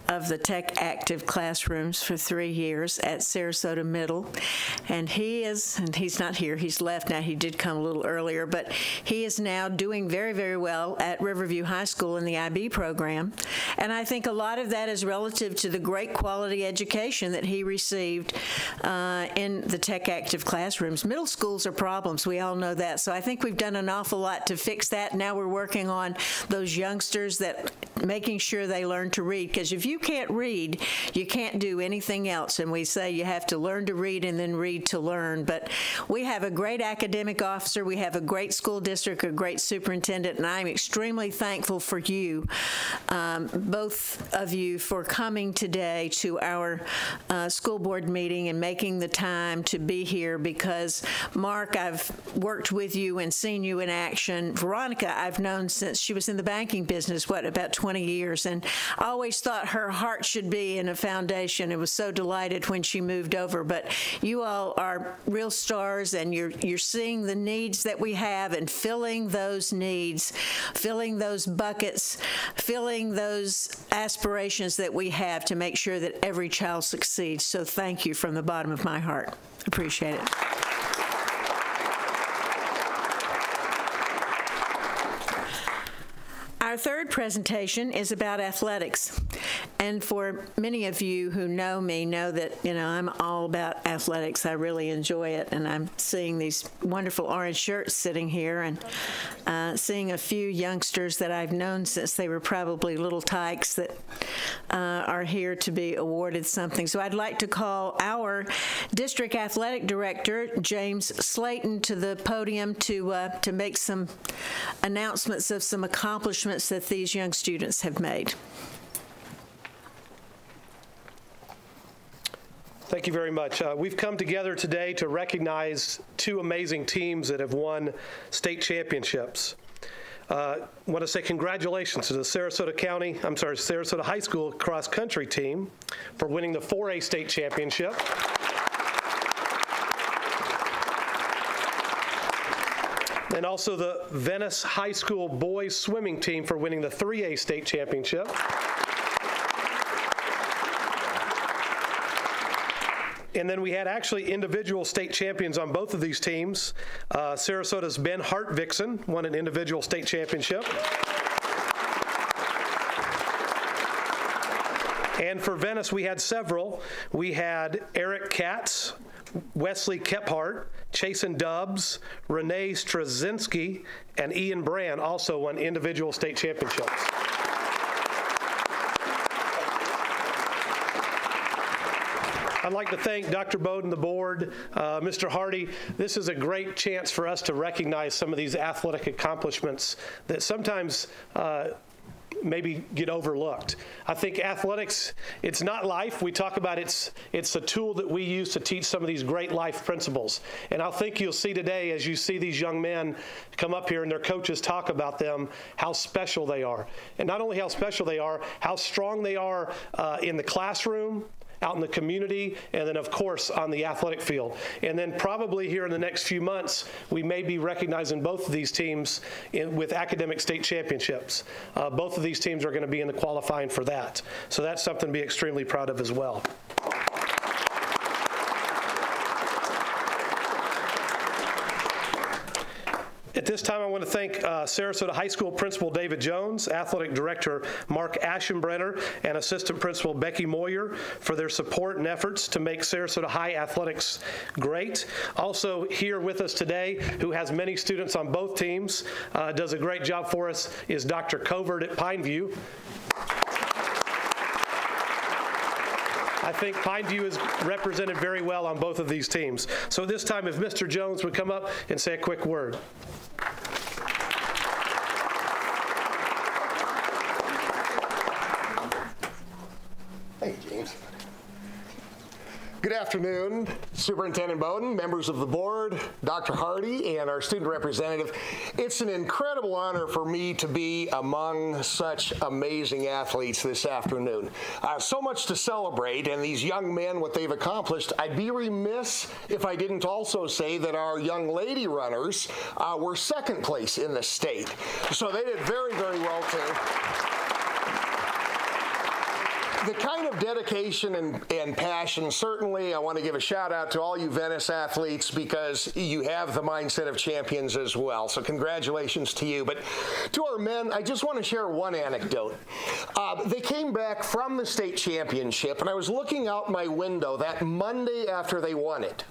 of the Tech Active classrooms for 3 years at Sarasota Middle. And he's not here, he's left now, he did come a little earlier, but he is now doing very, very well at Riverview High School in the IB program. And I think a lot of that is relative to the great quality education that he received in the Tech Active classrooms. Middle schools are problems. We all know that. So I think we've done an awful lot to fix that. Now we're working on those youngsters, that making sure they learn to read. Because if you can't read, you can't do anything else. And we say you have to learn to read and then read to learn. But we have a great academic officer. We have a great school district, a great superintendent, and I'm extremely thankful for you, both of you, for coming today to our school board meeting and making the time to be here, because Mark, I've worked with you and seen you in action. Veronica, I've known since she was in the banking business, about 20 years, and I always thought her heart should be in a foundation. I was so delighted when she moved over, but you all are real stars, and you're seeing the needs that we have and filling those needs, filling those buckets, filling those aspirations that we have to make sure that every child succeeds. So thank you from the bottom of my heart. Appreciate it. Our third presentation is about athletics. And for many of you who know me know that, I'm all about athletics. I really enjoy it. And I'm seeing these wonderful orange shirts sitting here and seeing a few youngsters that I've known since they were probably little tykes that are here to be awarded something. So I'd like to call our district athletic director, James Slayton, to the podium to make some announcements of some accomplishments that these young students have made. Thank you very much. We've come together today to recognize two amazing teams that have won state championships. I want to say congratulations to the Sarasota High School cross country team for winning the 4A state championship. And also the Venice High School boys swimming team for winning the 3A state championship. And then we had actually individual state champions on both of these teams. Sarasota's Ben Hart-Vixen won an individual state championship. And for Venice, we had several. We had Eric Katz, Wesley Kephart, Chasen Dubbs, Rene Straczynski, and Ian Brand also won individual state championships. I'd like to thank Dr. Bowden, the board, Mr. Hardy. This is a great chance for us to recognize some of these athletic accomplishments that sometimes maybe get overlooked. I think athletics, it's not life. We talk about it's a tool that we use to teach some of these great life principles. And I think you'll see today, as you see these young men come up here and their coaches talk about them, how special they are. And not only how special they are, how strong they are in the classroom, out in the community, and then of course on the athletic field. And then probably here in the next few months, we may be recognizing both of these teams with academic state championships. Both of these teams are going to be in the qualifying for that. So that's something to be extremely proud of as well. At this time, I want want to thank Sarasota High School Principal David Jones, Athletic Director Mark Aschenbrenner, and Assistant Principal Becky Moyer for their support and efforts to make Sarasota High athletics great. Also here with us today, who has many students on both teams, does a great job for us, is Dr. Covert at Pineview. I think Pineview is represented very well on both of these teams. So this time, if Mr. Jones would come up and say a quick word. Thank you, James. Good afternoon, Superintendent Bowden, members of the board, Dr. Hardy, and our student representative. It's an incredible honor for me to be among such amazing athletes this afternoon. So much to celebrate, and these young men, what they've accomplished. I'd be remiss if I didn't also say that our young lady runners were second place in the state. So they did very, very well too. The kind of dedication and passion, certainly I want to give a shout out to all you Venice athletes because you have the mindset of champions as well. So congratulations to you. But to our men, I just want to share one anecdote. They came back from the state championship, and I was looking out my window that Monday after they won it.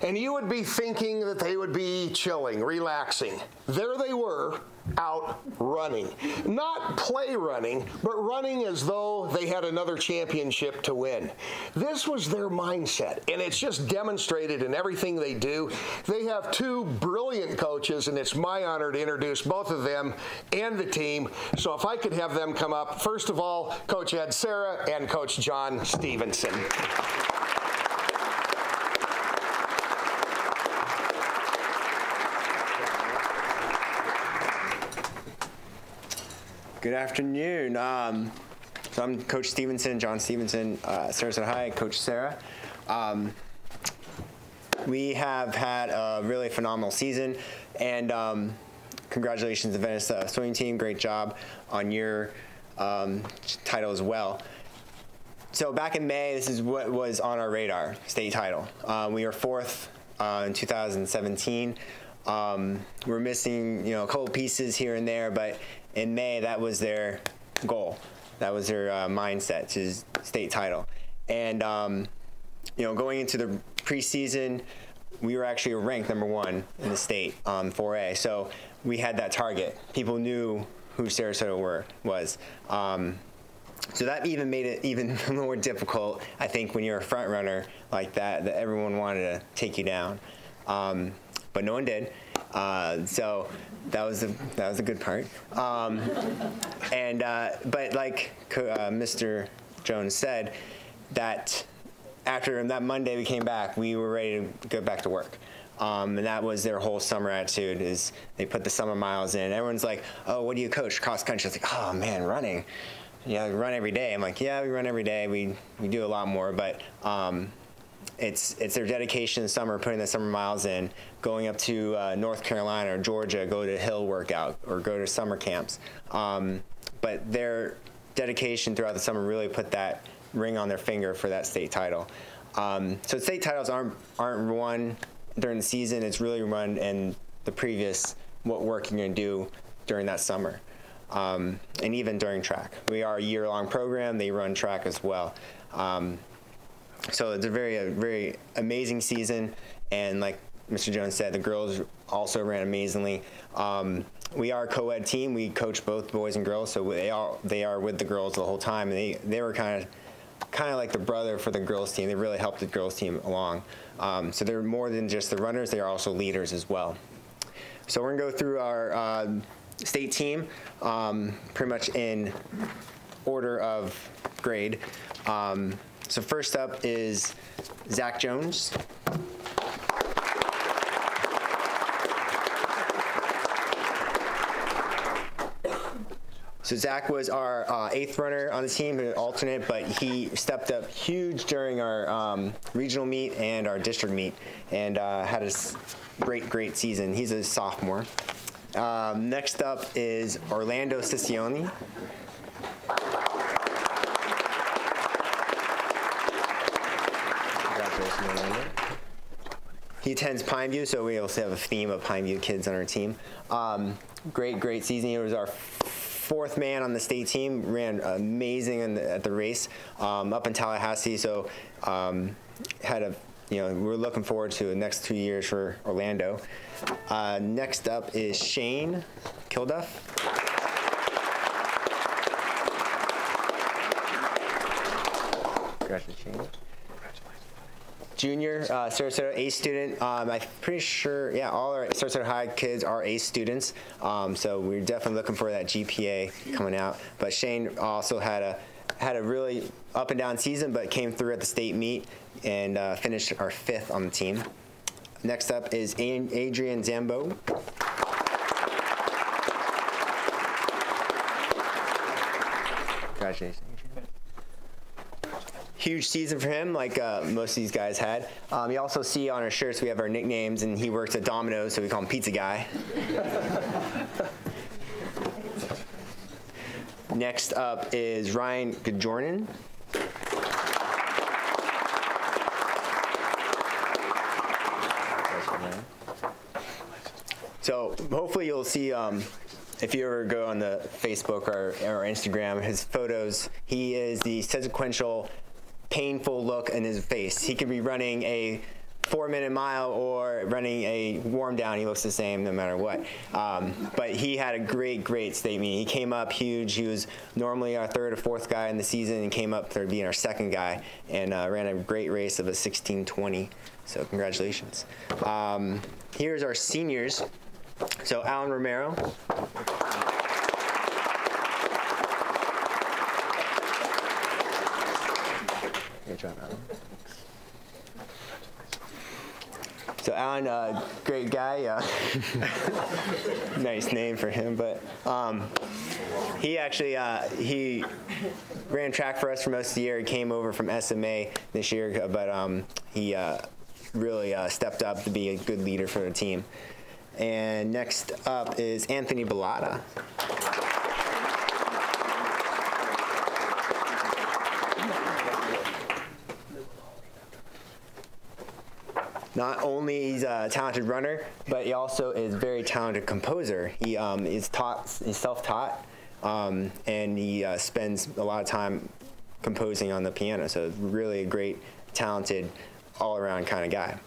And you would be thinking that they would be chilling, relaxing. There they were, out running. Not play running, but running as though they had another championship to win. This was their mindset, and it's just demonstrated in everything they do. They have two brilliant coaches, and it's my honor to introduce both of them and the team. So if I could have them come up, first of all, Coach Ed Serra and Coach John Stevenson. Good afternoon. So I'm Coach Stevenson, John Stevenson, Sarasota High, Coach Sarah. We have had a really phenomenal season, and congratulations to the Venice swimming team. Great job on your title as well. So back in May, this is what was on our radar, state title. We were fourth in 2017. We're missing, a couple pieces here and there, but in May, that was their goal. That was their mindset, to state title. And, going into the preseason, we were actually ranked #1 in the state on 4A. So we had that target. People knew who Sarasota was. So that even made it even more difficult, I think, when you're a front runner like that everyone wanted to take you down. But no one did. So that was the good part. But like Mr. Jones said, that after that Monday we came back, we were ready to go back to work. And that was their whole summer attitude, is they put the summer miles in. Everyone's like, oh, what do you coach? Cross country. It's like, oh man, running. Yeah, we run every day. I'm like, yeah, we run every day. We do a lot more, but it's their dedication in the summer, putting the summer miles in, going up to North Carolina or Georgia, go to hill workout or go to summer camps. But their dedication throughout the summer really put that ring on their finger for that state title. So state titles aren't won during the season. It's really run in the previous, what work you're going to do during that summer. And even during track. We are a year-long program. They run track as well. So it's a very amazing season, and like Mr. Jones said, the girls also ran amazingly. We are a co-ed team. We coach both boys and girls, so they are with the girls the whole time. And they were kind of like the brother for the girls team. They really helped the girls team along. So they're more than just the runners. They are also leaders as well. So we're gonna go through our state team pretty much in order of grade. So first up is Zach Jones. So Zach was our 8th runner on the team, an alternate, but he stepped up huge during our regional meet and our district meet, and had a great season. He's a sophomore. Next up is Orlando Siccioni. He attends Pineview, so we also have a theme of Pineview kids on our team. great season. He was our fourth man on the state team, ran amazing at the race up in Tallahassee. So we're looking forward to the next 2 years for Orlando. Next up is Shane Kilduff. Congratulations. Junior, Sarasota A student. I'm pretty sure, all our Sarasota High kids are A students. So we're definitely looking for that GPA coming out. But Shane also had a really up and down season, but came through at the state meet and finished our 5th on the team. Next up is Adrian Zambo. Congratulations. Huge season for him, like most of these guys had. You also see on our shirts we have our nicknames, and he works at Domino's, so we call him Pizza Guy. Next up is Ryan Gajornan. So hopefully you'll see, if you ever go on the Facebook or Instagram, his photos, he is the sequential painful look in his face. He could be running a 4-minute mile or running a warm down. He looks the same no matter what. But he had a great state meet. He came up huge. He was normally our 3rd or 4th guy in the season and came up to being our 2nd guy and ran a great race of a 16:20. So congratulations. Here's our seniors. So Alan Romero. Good job, Alan. So Alan, great guy. Nice name for him, but he actually he ran track for us for most of the year. He came over from SMA this year, but he really stepped up to be a good leader for the team. And next up is Anthony Bellata. Not only he's a talented runner, but he also is a very talented composer. He is self-taught, and he spends a lot of time composing on the piano. So really a great, talented, all-around kind of guy.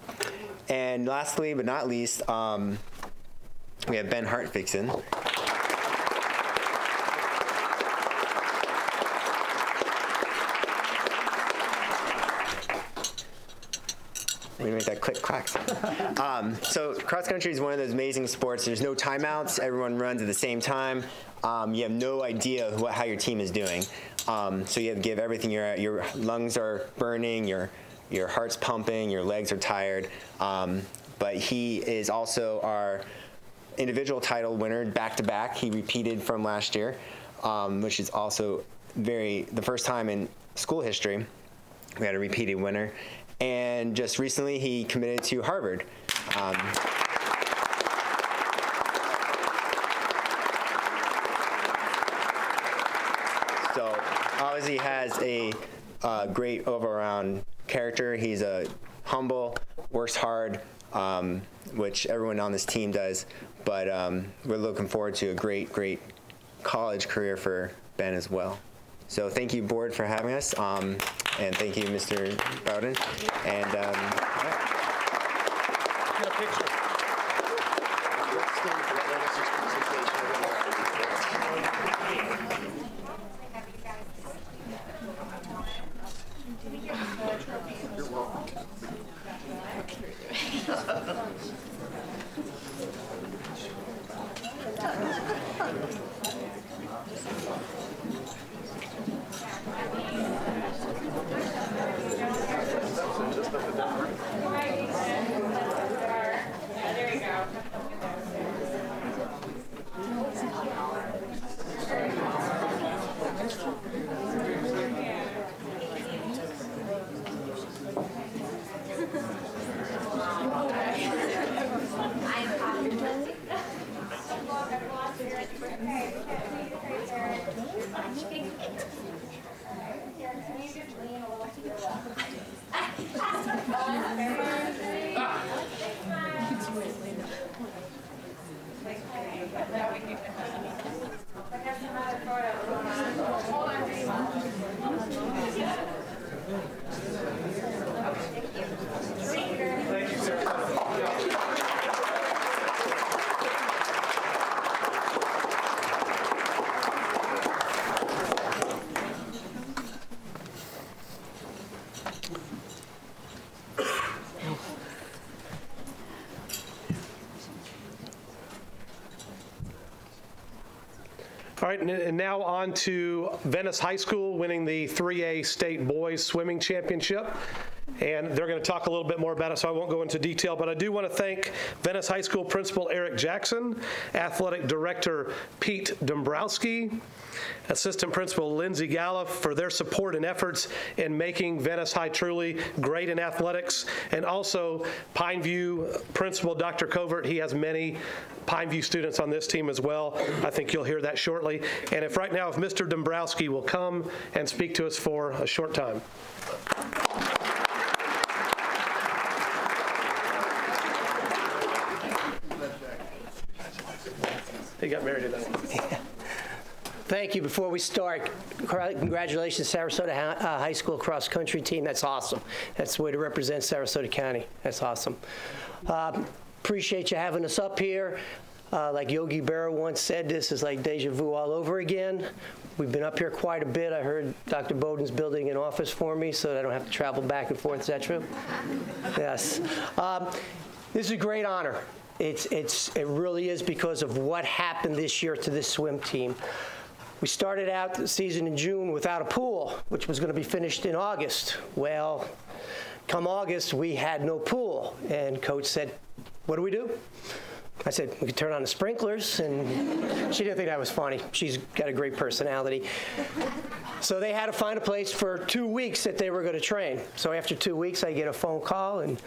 And lastly, but not least, we have Ben Hartfixen. Let me make that click clack. So cross country is one of those amazing sports. There's no timeouts. Everyone runs at the same time. You have no idea how your team is doing. So you have to give everything. Your lungs are burning. Your heart's pumping. Your legs are tired. But he is also our individual title winner back-to-back. He repeated from last year, which is also the first time in school history we had a repeated winner. And just recently he committed to Harvard. So obviously has a great all-around character. He's humble, works hard, which everyone on this team does. But we're looking forward to a great college career for Ben as well. So thank you, board, for having us, and thank you, Mr. Bowden. And Get a picture. You're welcome. All right, and now on to Venice High School winning the 3A State Boys Swimming Championship. And they're going to talk a little bit more about it, so I won't go into detail. But I do want to thank Venice High School Principal Eric Jackson, Athletic Director Pete Dombrowski, Assistant Principal Lindsay Gallup for their support and efforts in making Venice High truly great in athletics, and also Pineview Principal Dr. Covert. He has many Pineview students on this team as well. I think you'll hear that shortly. And if right now, if Mr. Dombrowski will come and speak to us for a short time. He got married today. Thank you. Before we start, congratulations, Sarasota High School cross country team. That's awesome. That's the way to represent Sarasota County. That's awesome. Appreciate you having us up here. Like Yogi Berra once said, this is like deja vu all over again. We've been up here quite a bit. I heard Dr. Bowden's building an office for me so that I don't have to travel back and forth. Is that true? Yes. This is a great honor. It really is because of what happened this year to this swim team. We started out the season in June without a pool, which was going to be finished in August. Well, come August, we had no pool. And Coach said, what do we do? I said, we could turn on the sprinklers, and she didn't think that was funny. She's got a great personality. So they had to find a place for 2 weeks that they were going to train. So after 2 weeks, I get a phone call, and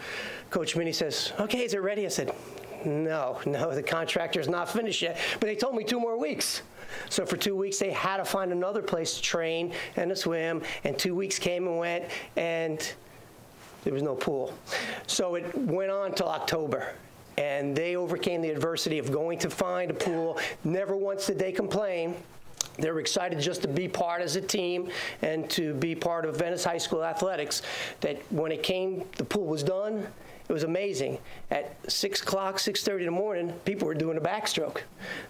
Coach Minnie says, okay, is it ready? I said, no, the contractor's not finished yet. But they told me 2 more weeks. So for 2 weeks, they had to find another place to train and to swim, and 2 weeks came and went, and there was no pool. So it went on till October. And they overcame the adversity of going to find a pool. Never once did they complain. They were excited just to be part as a team and to be part of Venice High School athletics. That when it came, the pool was done. It was amazing. At 6 o'clock, 6:30 in the morning, people were doing a backstroke.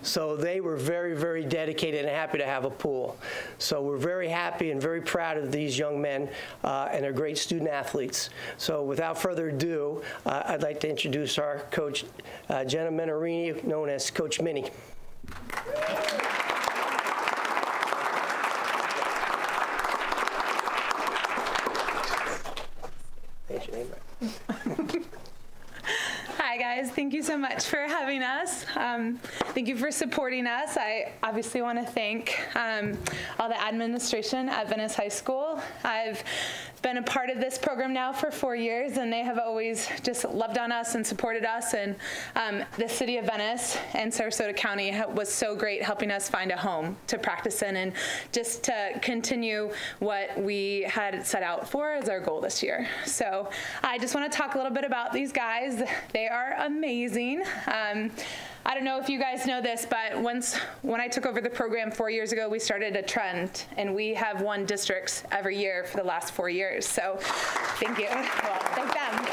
So they were very, very dedicated and happy to have a pool. So we're very happy and very proud of these young men, and they're great student athletes. So without further ado, I'd like to introduce our coach, Jenna Menarini, known as Coach Minnie. Thanks, your name right. Hi guys, thank you so much for having us. Thank you for supporting us. I obviously want to thank all the administration at Venice High School. I've been a part of this program now for 4 years, and they have always just loved on us and supported us. And the city of Venice and Sarasota County was so great helping us find a home to practice in and just to continue what we had set out for as our goal this year. So I just want to talk a little bit about these guys. They are amazing. I don't know if you guys know this, but when I took over the program 4 years ago, we started a trend, and we have won districts every year for the last 4 years. So thank you. Well, thank them.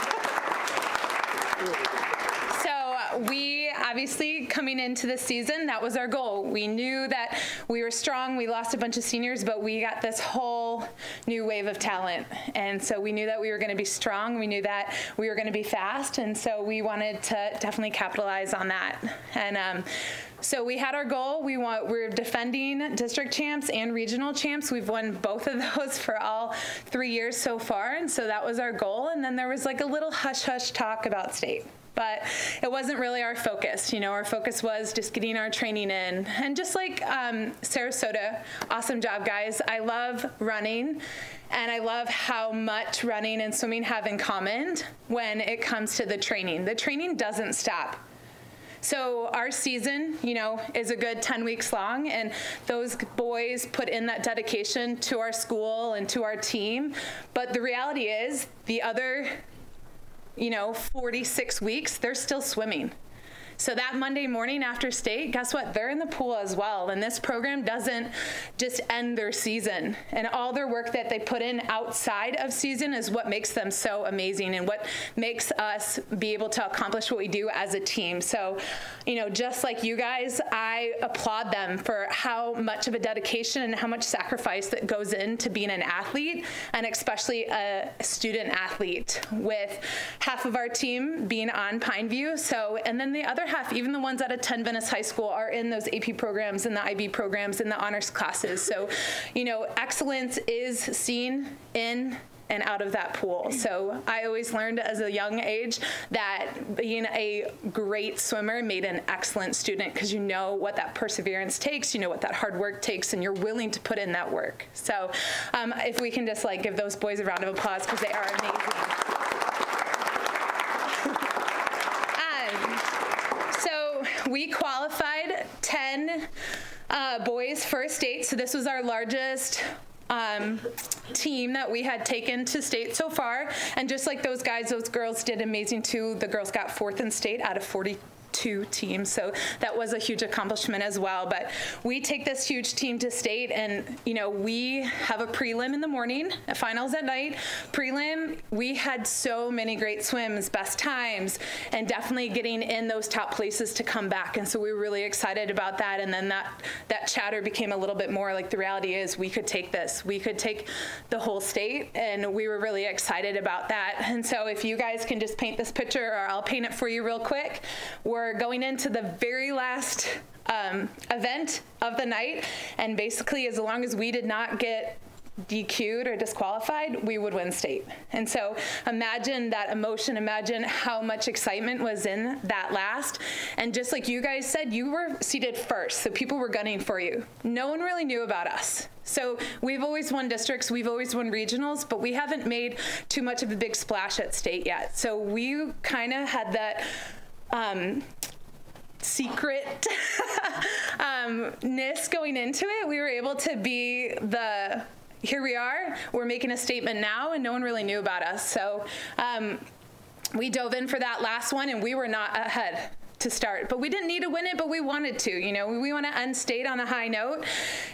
So we obviously, coming into the season, that was our goal. We knew that we were strong. We lost a bunch of seniors, but we got this whole new wave of talent. And so we knew that we were going to be strong. We knew that we were going to be fast. And so we wanted to definitely capitalize on that. And so we had our goal. We're defending district champs and regional champs. We've won both of those for all 3 years so far. And so that was our goal. And then there was like a little hush-hush talk about state. But it wasn't really our focus. You know, our focus was just getting our training in. And just like Sarasota, awesome job, guys. I love running, and I love how much running and swimming have in common when it comes to the training. The training doesn't stop. So our season, you know, is a good 10 weeks long, and those boys put in that dedication to our school and to our team. But the reality is the other 46 weeks, they're still swimming. So that Monday morning after state, guess what? They're in the pool as well. And this program doesn't just end their season. And all their work that they put in outside of season is what makes them so amazing and what makes us be able to accomplish what we do as a team. So, you know, just like you guys, I applaud them for how much of a dedication and how much sacrifice that goes into being an athlete, and especially a student athlete, with half of our team being on Pineview. So, and then the other half, even the ones that attend Venice High School, are in those AP programs and the IB programs and the honors classes. So, you know, excellence is seen in and out of that pool. So I always learned as a young age that being a great swimmer made an excellent student, because you know what that perseverance takes, you know what that hard work takes, and you're willing to put in that work. So if we can just like give those boys a round of applause, because they are amazing. So we qualified 10 boys for state. So this was our largest team that we had taken to state so far. And just like those guys, those girls did amazing too. The girls got 4th in state out of 42 teams, so that was a huge accomplishment as well. But we take this huge team to state, and you know, we have a prelim in the morning, a finals at night. Prelim, we had so many great swims, best times, and definitely getting in those top places to come back, and so we were really excited about that. And then that chatter became a little bit more like, the reality is we could take this, we could take the whole state, and we were really excited about that. And so if you guys can just paint this picture, or I'll paint it for you real quick. We're going into the very last event of the night, and basically as long as we did not get DQ'd or disqualified, we would win state. And so imagine that emotion, imagine how much excitement was in that last. And just like you guys said, you were seated first, so people were gunning for you. No one really knew about us. So we've always won districts, we've always won regionals, but we haven't made too much of a big splash at state yet. So we kind of had that secret ness going into it. We were able to be the, here we are, we're making a statement now, and no one really knew about us. So we dove in for that last one, and we were not ahead to start, but we didn't need to win it, but we wanted to. You know, we want to end state on a high note,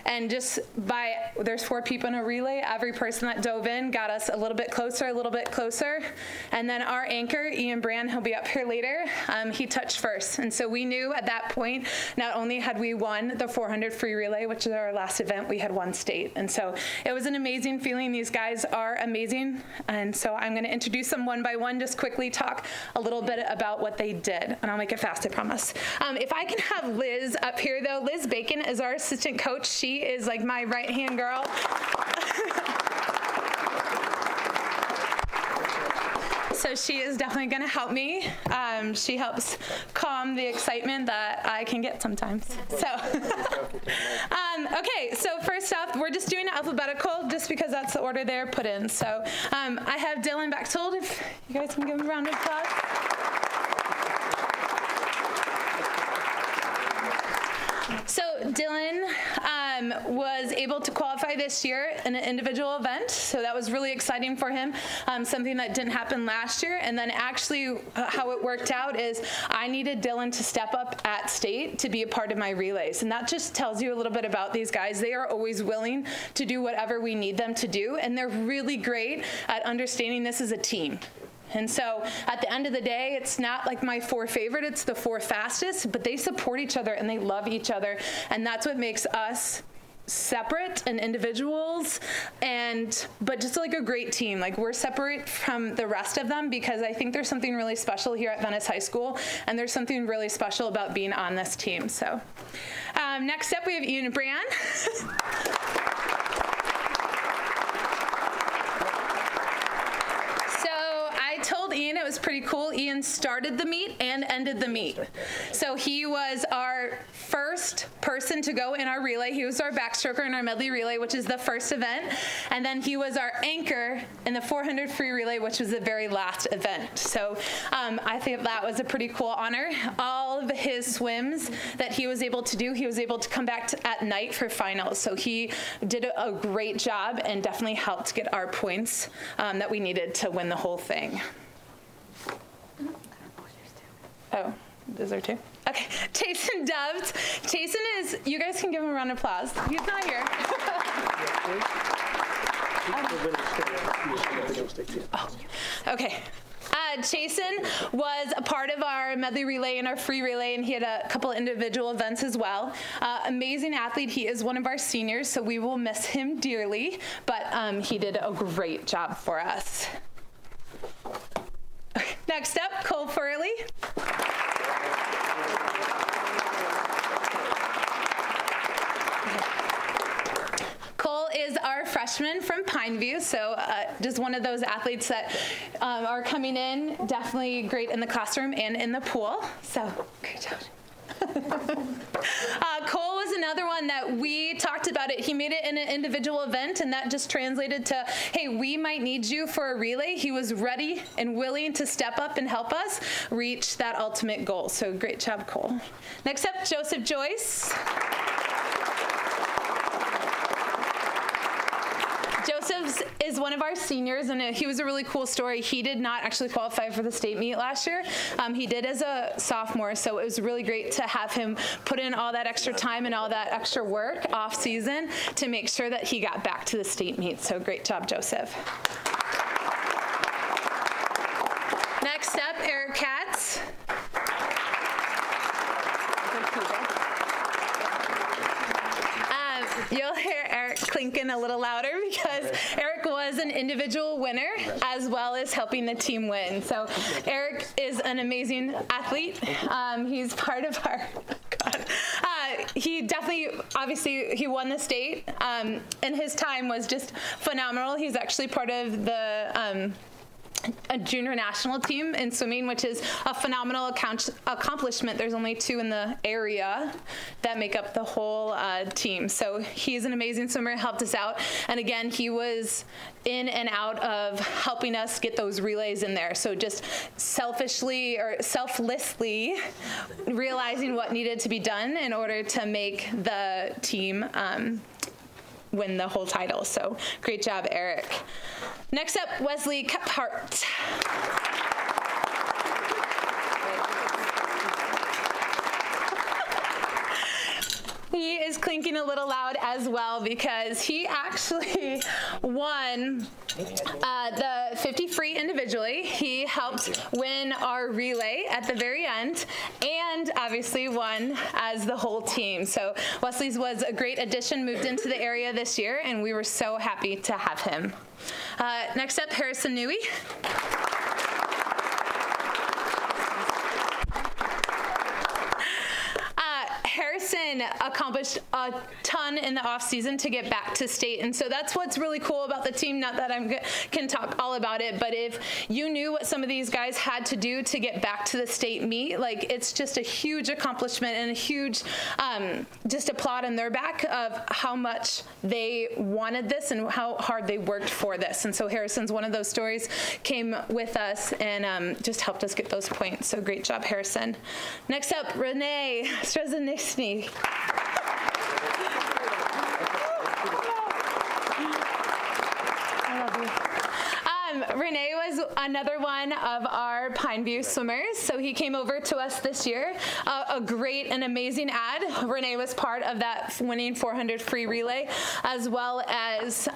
and just by, there's 4 people in a relay, every person that dove in got us a little bit closer, and then our anchor, Ian Brand, he'll be up here later, he touched first, and so we knew at that point, not only had we won the 400 free relay, which is our last event, we had won state, and so it was an amazing feeling. These guys are amazing, and so I'm going to introduce them one by one, just quickly talk a little bit about what they did, and I'll make it fast, I promise. If I can have Liz up here, though. Liz Bacon is our assistant coach. She is like my right-hand girl. So she is definitely going to help me. She helps calm the excitement that I can get sometimes. So, okay, so first off, we're just doing alphabetical just because that's the order they're put in. So I have Dylan Bechtold, if you guys can give him a round of applause. So Dylan was able to qualify this year in an individual event, so that was really exciting for him, something that didn't happen last year. And then actually how it worked out is I needed Dylan to step up at state to be a part of my relays, and that just tells you a little bit about these guys. They are always willing to do whatever we need them to do, and they're really great at understanding this as a team. And so at the end of the day, it's not like my 4 favorite, it's the 4 fastest, but they support each other and they love each other. And that's what makes us separate and individuals, but just like a great team. Like, we're separate from the rest of them because I think there's something really special here at Venice High School, and there's something really special about being on this team. So next up, we have Ian Brand. I told Ian it was pretty cool. Ian started the meet and ended the meet. So he was our first person to go in our relay. He was our backstroker in our medley relay, which is the first event. And then he was our anchor in the 400 free relay, which was the very last event. So I think that was a pretty cool honor. All of his swims that he was able to do, he was able to come back at night for finals. So he did a great job and definitely helped get our points that we needed to win the whole thing. Oh, is there 2? Okay, Jason Doves. Jason is, you guys can give him a round of applause. He's not here. Okay. Jason was a part of our medley relay and our free relay, and he had a couple individual events as well. Amazing athlete. He is one of our seniors, so we will miss him dearly, but he did a great job for us. Next up, Cole Furley. Cole is our freshman from Pineview, so just one of those athletes that are coming in, definitely great in the classroom and in the pool, so great job. Cole was another one that we talked about it. He made it in an individual event, and that just translated to, hey, we might need you for a relay. He was ready and willing to step up and help us reach that ultimate goal, so great job, Cole. Next up, Joseph Joyce. Joseph is one of our seniors, and he was a really cool story. He did not actually qualify for the state meet last year. He did as a sophomore, so it was really great to have him put in all that extra time and all that extra work off season to make sure that he got back to the state meet. So great job, Joseph. Next up, Eric Katz. You'll hear Eric clinking a little louder because Eric was an individual winner as well as helping the team win. So Eric is an amazing athlete. He's part of our, he definitely, obviously, he won the state, and his time was just phenomenal. He's actually part of the a junior national team in swimming, which is a phenomenal accomplishment. There's only 2 in the area that make up the whole team. So he's an amazing swimmer, helped us out. And again, he was in and out of helping us get those relays in there. So just selfishly or selflessly realizing what needed to be done in order to make the team win the whole title. So great job, Eric. Next up, Wesley Hearts. He is clinking a little loud as well because he actually won the 50 free individually. He helped win our relay at the very end and obviously won as the whole team. So Wesley's was a great addition, moved into the area this year, and we were so happy to have him. Next up, Harrison Newey. Harrison accomplished a ton in the off season to get back to state, and so that's what's really cool about the team. Not that I can talk all about it, but if you knew what some of these guys had to do to get back to the state meet, like it's just a huge accomplishment and a huge just applaud on their back of how much they wanted this and how hard they worked for this. And so Harrison's one of those stories, came with us and just helped us get those points. So great job, Harrison. Next up, Rene. Rene was another one of our Pineview swimmers, so he came over to us this year. A great and amazing ad. Rene was part of that winning 400 free relay, as well as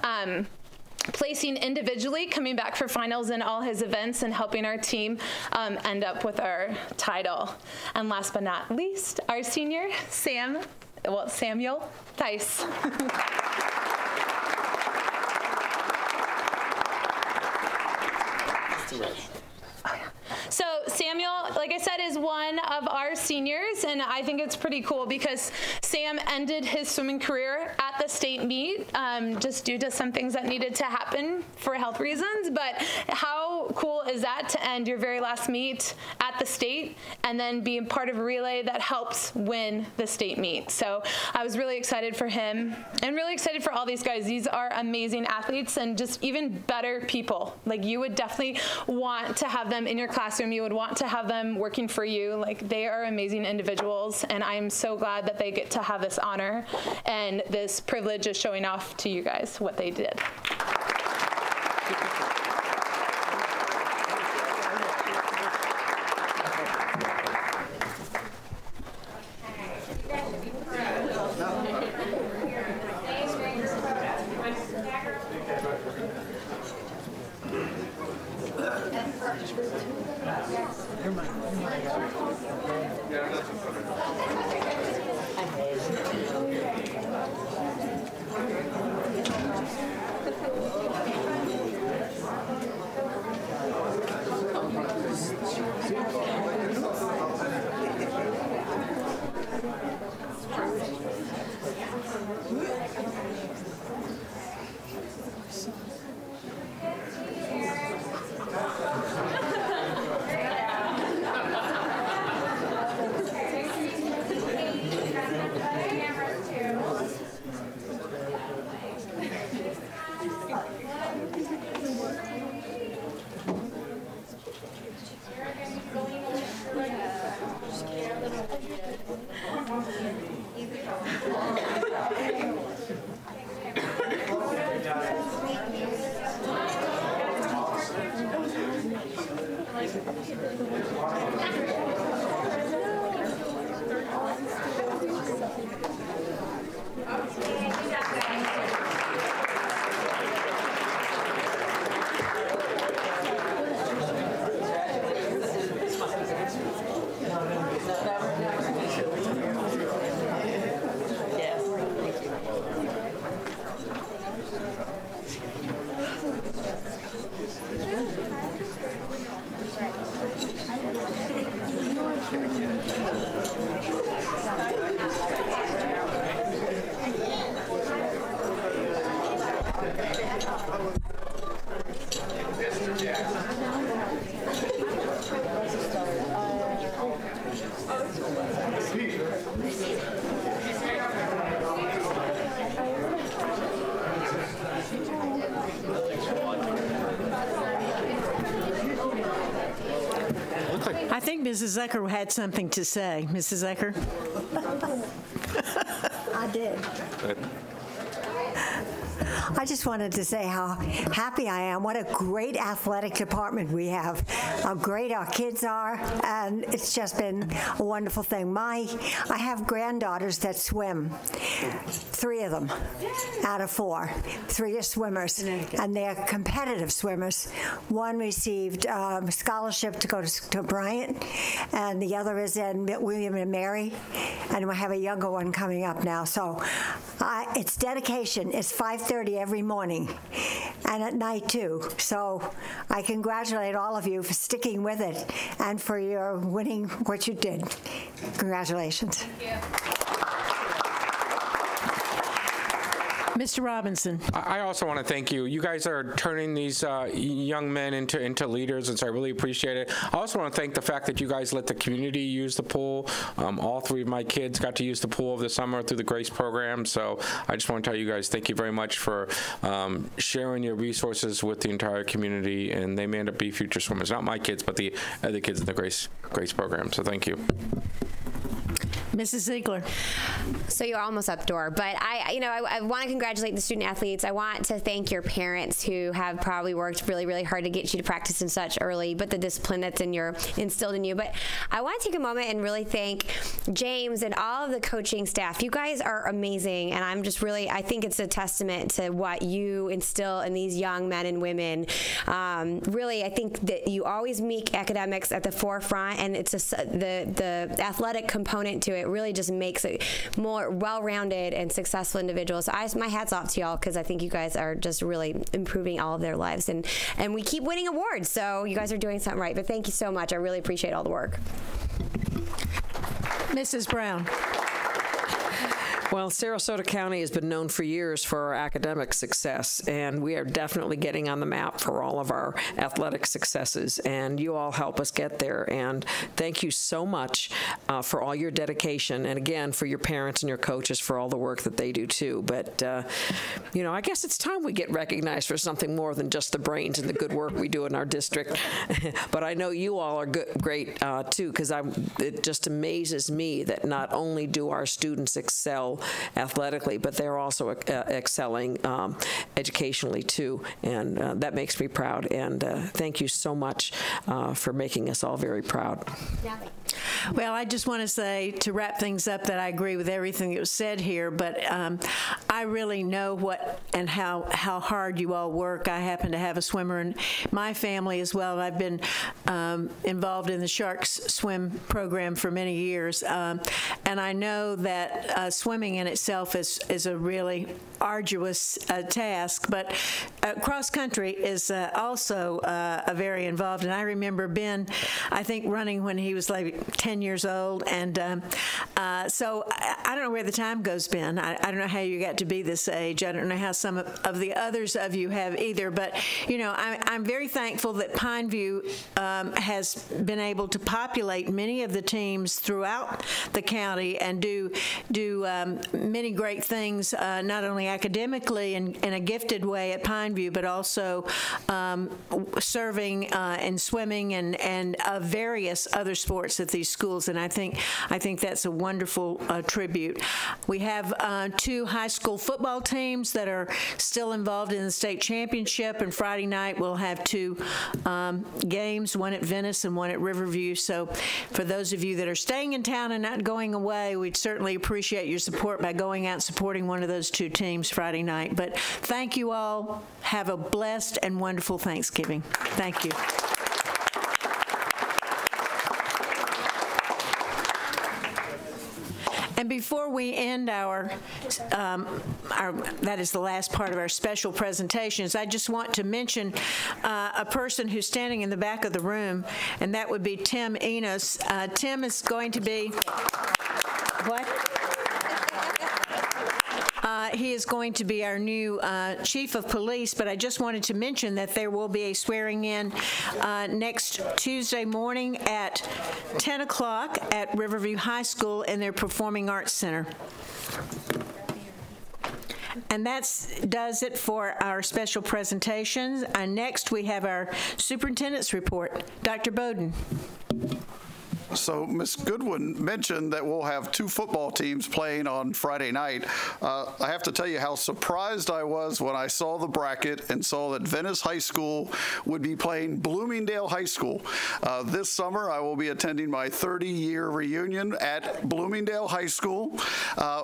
placing individually, coming back for finals in all his events and helping our team end up with our title. And last but not least, our senior, Samuel Tice. So Samuel, like I said, is one of our seniors, and I think it's pretty cool because Sam ended his swimming career at the state meet just due to some things that needed to happen for health reasons. But how cool is that to end your very last meet at the state and then be part of a relay that helps win the state meet? So I was really excited for him and really excited for all these guys. These are amazing athletes and just even better people. Like, you would definitely want to have them in your classroom. You would want to have them working for you. Like, they are amazing individuals, and I'm so glad that they get to have this honor and this privilege of showing off to you guys what they did. I think Mrs. Zucker had something to say. Mrs. Zucker? I did. I just wanted to say how happy I am. What a great athletic department we have. How great our kids are, and it's just been a wonderful thing. I have granddaughters that swim. 3 of them out of 4. 3 are swimmers, and they're competitive swimmers. One received a scholarship to go to Bryant, and the other is in William and Mary, and we have a younger one coming up now. So it's dedication. It's 5:30 every morning, and at night too. So I congratulate all of you for sticking with it and for your winning what you did. Congratulations. Thank you. Mr. Robinson. I also want to thank you. You guys are turning these young men into leaders, and so I really appreciate it. I also want to thank the fact that you guys let the community use the pool. All 3 of my kids got to use the pool over the summer through the GRACE program, so I just want to tell you guys thank you very much for sharing your resources with the entire community, and they may end up being future swimmers. Not my kids, but the other kids in the GRACE program, so thank you. Mrs. Ziegler. So you're almost up the door, but I want to congratulate the student athletes. I want to thank your parents who have probably worked really, really hard to get you to practice in such early, but the discipline that's instilled in you. But I want to take a moment and really thank James and all of the coaching staff. You guys are amazing, and I think it's a testament to what you instill in these young men and women. Really, I think that you always make academics at the forefront, and it's the athletic component to it really just makes it more well-rounded and successful individuals. So my hat's off to y'all, because I think you guys are just really improving all of their lives, and we keep winning awards, so you guys are doing something right. But thank you so much. I really appreciate all the work. Mrs. Brown. Well, Sarasota County has been known for years for our academic success, and we are definitely getting on the map for all of our athletic successes, and you all help us get there. And thank you so much for all your dedication, and again, for your parents and your coaches for all the work that they do too. But, I guess it's time we get recognized for something more than just the brains and the good work we do in our district. But I know you all are great too, because it just amazes me that not only do our students excel athletically, but they're also excelling educationally too, and that makes me proud. And thank you so much for making us all very proud. Well, I just want to say, to wrap things up, that I agree with everything that was said here, but I really know what and how hard you all work. I happen to have a swimmer in my family as well. I've been involved in the Sharks swim program for many years, and I know that swimming in itself is a really arduous task, but cross country is also a very involved. And I remember Ben, I think, running when he was like 10 years old, and so I don't know where the time goes, Ben. I don't know how you got to be this age. I don't know how some of the others of you have either, but I'm very thankful that Pineview has been able to populate many of the teams throughout the county and do many great things, not only academically in a gifted way at Pineview, but also serving in swimming and various other sports at these schools. And I think that's a wonderful tribute. We have 2 high school football teams that are still involved in the state championship, and Friday night we'll have 2 games, one at Venice and one at Riverview. So for those of you that are staying in town and not going away, we'd certainly appreciate your support by going out and supporting one of those 2 teams Friday night. But thank you all. Have a blessed and wonderful Thanksgiving. Thank you. And before we end that is the last part of our special presentations, I just want to mention a person who's standing in the back of the room, and that would be Tim Enos. Tim is going to be, what? he is going to be our new chief of police, but I just wanted to mention that there will be a swearing in next Tuesday morning at 10 o'clock at Riverview High School in their Performing Arts Center. And that does it for our special presentations. Next, we have our superintendent's report. Dr. Bowden. So Ms. Goodwin mentioned that we'll have 2 football teams playing on Friday night. I have to tell you how surprised I was when I saw the bracket and saw that Venice High School would be playing Bloomingdale High School. This summer, I will be attending my 30-year reunion at Bloomingdale High School.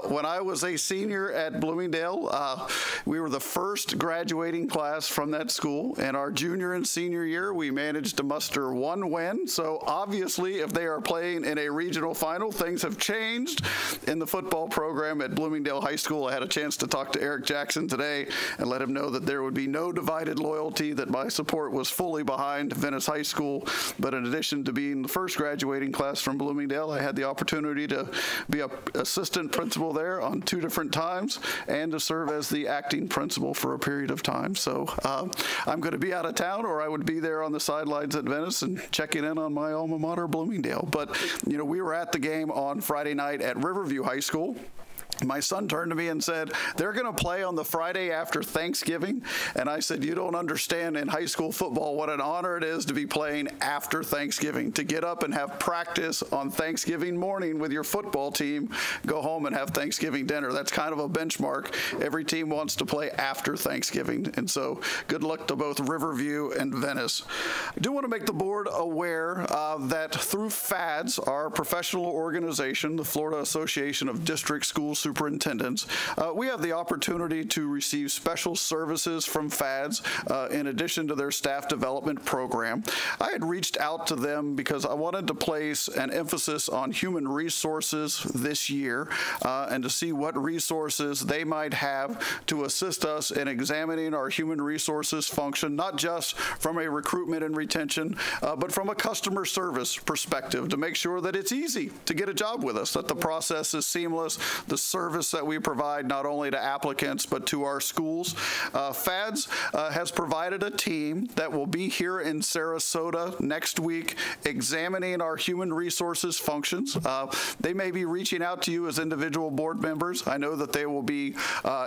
When I was a senior at Bloomingdale, we were the first graduating class from that school. And our junior and senior year, we managed to muster 1 win. So obviously, if they are playing in a regional final, things have changed in the football program at Bloomingdale High School. I had a chance to talk to Eric Jackson today and let him know that there would be no divided loyalty, that my support was fully behind Venice High School. But in addition to being the first graduating class from Bloomingdale, I had the opportunity to be an assistant principal there on 2 different times and to serve as the acting principal for a period of time. So I'm going to be out of town, or I would be there on the sidelines at Venice and checking in on my alma mater, Bloomingdale. But, you know, we were at the game on Friday night at Riverview High School. My son turned to me and said, they're going to play on the Friday after Thanksgiving. And I said, you don't understand in high school football what an honor it is to be playing after Thanksgiving, to get up and have practice on Thanksgiving morning with your football team, go home and have Thanksgiving dinner. That's kind of a benchmark. Every team wants to play after Thanksgiving. And so good luck to both Riverview and Venice. I do want to make the board aware that through FADS, our professional organization, the Florida Association of District School Superintendents, we have the opportunity to receive special services from FADS in addition to their staff development program. I had reached out to them because I wanted to place an emphasis on human resources this year and to see what resources they might have to assist us in examining our human resources function, not just from a recruitment and retention, but from a customer service perspective, to make sure that it's easy to get a job with us, that the process is seamless, the service that we provide not only to applicants but to our schools. FADS has provided a team that will be here in Sarasota next week examining our human resources functions. They may be reaching out to you as individual board members. I know that they will be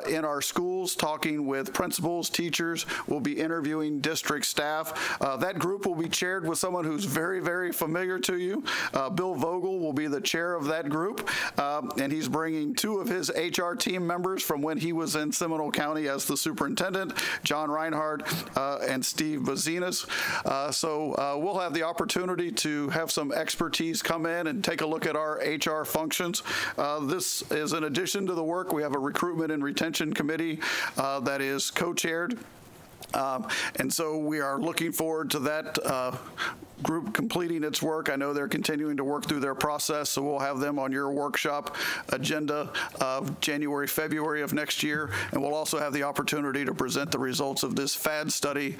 in our schools talking with principals, teachers, will be interviewing district staff. That group will be chaired with someone who's very, very familiar to you. Bill Vogel will be the chair of that group, and he's bringing 2 of his HR team members from when he was in Seminole County as the superintendent, John Reinhardt and Steve Bazinas. So we'll have the opportunity to have some expertise come in and take a look at our HR functions. This is in addition to the work. We have a recruitment and retention committee that is co-chaired. And so we are looking forward to that group completing its work. I know they're continuing to work through their process, so we'll have them on your workshop agenda of January, February of next year. And we'll also have the opportunity to present the results of this FAD study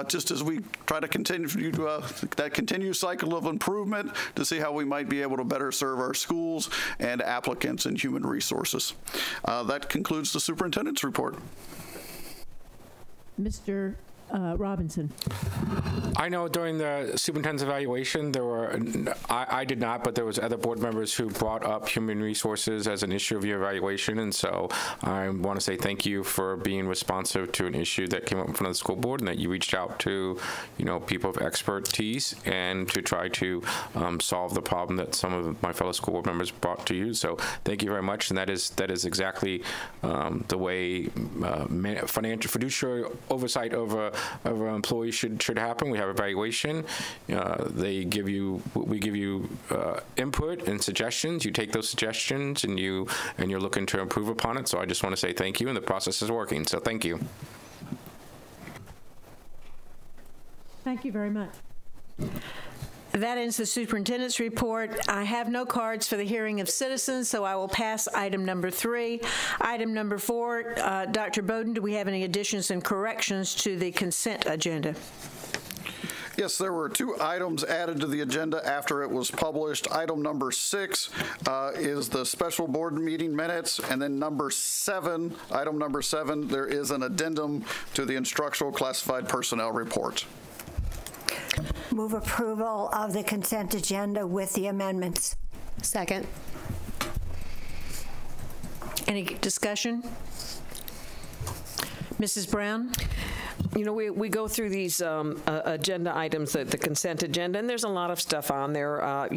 just as we try to continue that continued cycle of improvement to see how we might be able to better serve our schools and applicants in human resources. That concludes the superintendent's report. Mr. Robinson. I know during the superintendent's evaluation, there were, I did not, but there was other board members who brought up human resources as an issue of your evaluation. And so I want to say thank you for being responsive to an issue that came up in front of the school board, and that you reached out to, you know, people of expertise and to try to solve the problem that some of my fellow school board members brought to you. So thank you very much. And that is exactly the way financial fiduciary oversight of an employee should happen. We have evaluation. We give you input and suggestions. You take those suggestions and you're looking to improve upon it. So I just want to say thank you, and the process is working. So thank you. Thank you very much. That ends the superintendent's report. I have no cards for the hearing of citizens, so I will pass item number 3. Item number 4, Dr. Bowden, do we have any additions and corrections to the consent agenda? Yes, there were 2 items added to the agenda after it was published. Item number 6 is the special board meeting minutes, and then item number 7, there is an addendum to the instructional classified personnel report. Move approval of the consent agenda with the amendments. Second. Any discussion? Mrs. Brown? You know, we go through these agenda items, the consent agenda, and there's a lot of stuff on there,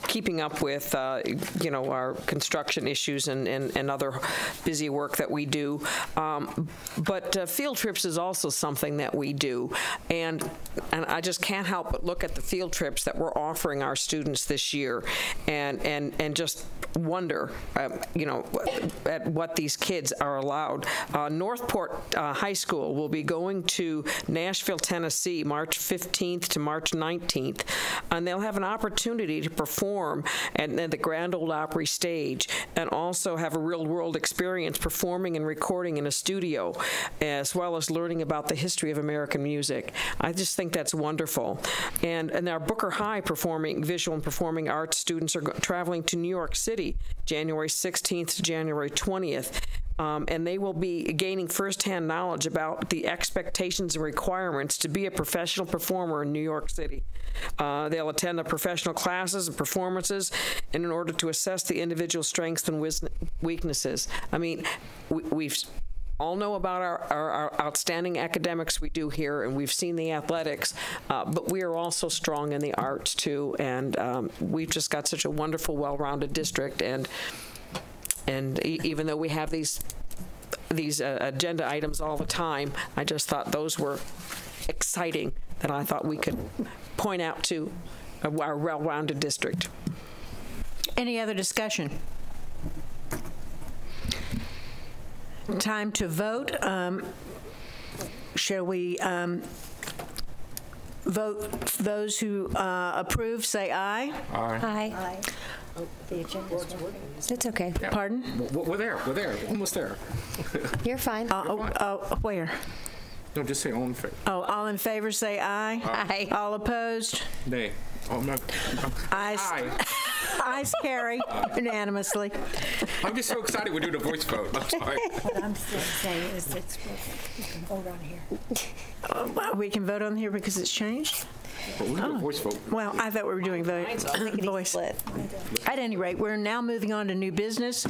keeping up with, our construction issues and other busy work that we do. But field trips is also something that we do. And I just can't help but look at the field trips that we're offering our students this year and just wonder, at what these kids are allowed. Northport High School will be going to Nashville, Tennessee, March 15th to March 19th, and they'll have an opportunity to perform at the Grand Ole Opry stage and also have a real-world experience performing and recording in a studio, as well as learning about the history of American music. I just think that's wonderful. And our Booker High visual and performing arts students are traveling to New York City, January 16th to January 20th. And they will be gaining firsthand knowledge about the expectations and requirements to be a professional performer in New York City. They'll attend the professional classes and performances in order to assess the individual strengths and weaknesses. I mean, we've all know about our outstanding academics we do here, and we've seen the athletics, but we are also strong in the arts too, and we've just got such a wonderful, well-rounded district. And even though we have these agenda items all the time, I just thought those were exciting that I thought we could point out to our well-rounded district. Any other discussion? Time to vote. Shall we vote? Those who approve, say aye. Aye. Aye. The agenda. It's okay. Yeah. Pardon? We're there. Almost there. You're fine. Where? No, just say all in favor. Oh, all in favor, say aye. Aye. All opposed? Nay. Oh, no. Ayes. Aye. Ayes carry unanimously. I'm just so excited we're doing a voice vote. I'm sorry. What I'm saying is it's perfect. You can vote on here. We can vote on here because it's changed? But we're doing a voice vote. Well, I thought we were doing voice. At any rate, we're now moving on to new business.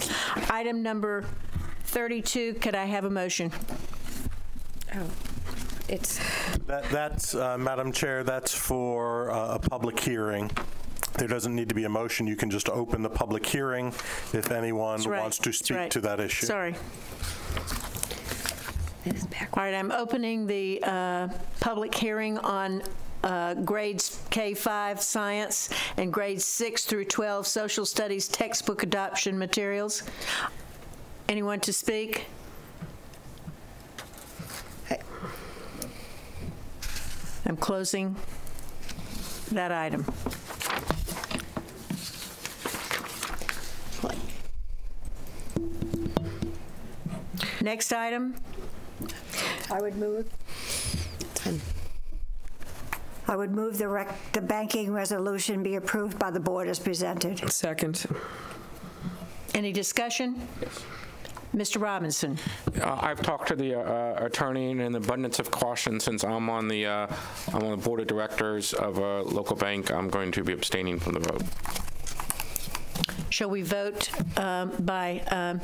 Item number 32, could I have a motion? That's Madam Chair, that's for a public hearing. There doesn't need to be a motion. You can just open the public hearing if anyone wants to speak to that issue. Sorry. All right, I'm opening the public hearing on grades K-5 science and grades 6 through 12 social studies textbook adoption materials. Anyone to speak? I'm closing that item. Next item. I would move the banking resolution be approved by the board as presented. Second. Any discussion? Yes. Mr. Robinson. I've talked to the attorney, and in abundance of caution, since I'm on the board of directors of a local bank, I'm going to be abstaining from the vote. Shall we vote by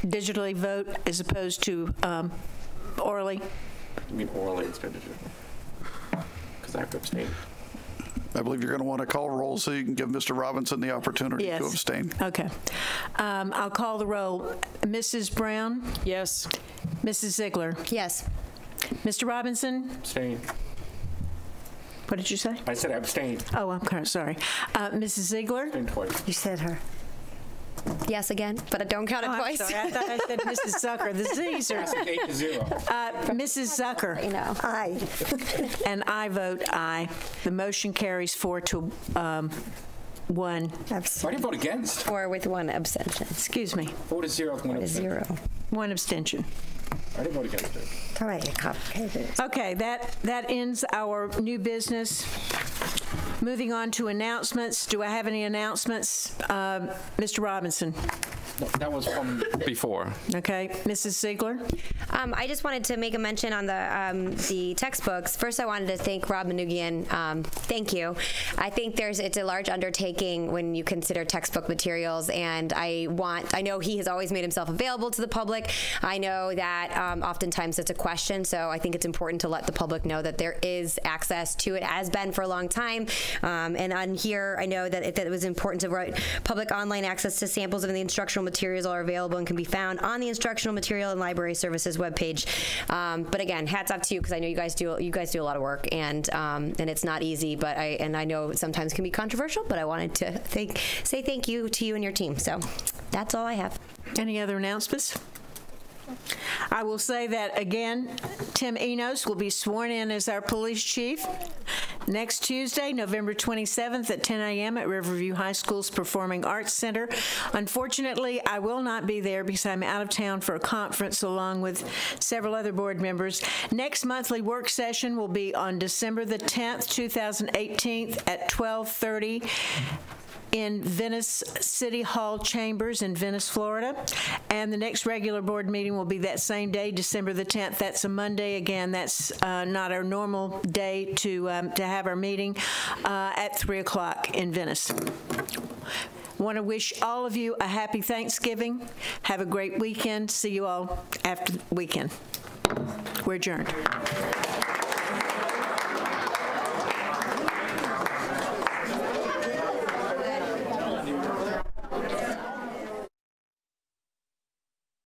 digitally vote as opposed to orally? You mean orally instead of digitally? Because I have to abstain. I believe you're going to want to call roll so you can give Mr. Robinson the opportunity to abstain. Okay. I'll call the roll. Mrs. Brown? Yes. Mrs. Ziegler? Yes. Mr. Robinson? Abstain. What did you say? I said abstain. Oh, I'm sorry. Mrs. Ziegler? You said her. Yes again, but I don't count it twice. I'm sorry. I thought I said Mrs. Zucker. The Z's are 8-0. Mrs. Zucker. I know. Aye. And I vote aye. The motion carries 4-1. Why do you vote against? Or with one abstention. Excuse me. 4-0 with one abstention. 4-0. One abstention. I didn't vote against it. All right, complicated. Okay, that ends our new business. Moving on to announcements. Do I have any announcements? Mr. Robinson. That was from before. Okay, Mrs. Ziegler. I just wanted to make a mention on the textbooks. First, I wanted to thank Rob Manoogian. Thank you. I think it's a large undertaking when you consider textbook materials, and I know he has always made himself available to the public. I know that oftentimes it's a question, so I think it's important to let the public know that there is access to it, has been for a long time. And on here, I know that it was important to write public online access to samples of the instructional materials are available and can be found on the Instructional Material and Library Services webpage. But again, hats off to you, because I know you guys do a lot of work, and it's not easy. But I know it sometimes can be controversial. But I wanted to say thank you to you and your team. So that's all I have. Any other announcements? I will say that, again, Tim Enos will be sworn in as our police chief next Tuesday, November 27th at 10 a.m. at Riverview High School's Performing Arts Center. Unfortunately, I will not be there because I'm out of town for a conference along with several other board members. Next monthly work session will be on December the 10th, 2018 at 12:30 in Venice City Hall Chambers in Venice, Florida. And the next regular board meeting will be that same day, December the 10th. That's a Monday. Again, that's not our normal day to have our meeting at 3 o'clock in Venice. Want to wish all of you a happy Thanksgiving. Have a great weekend. See you all after the weekend. We're adjourned.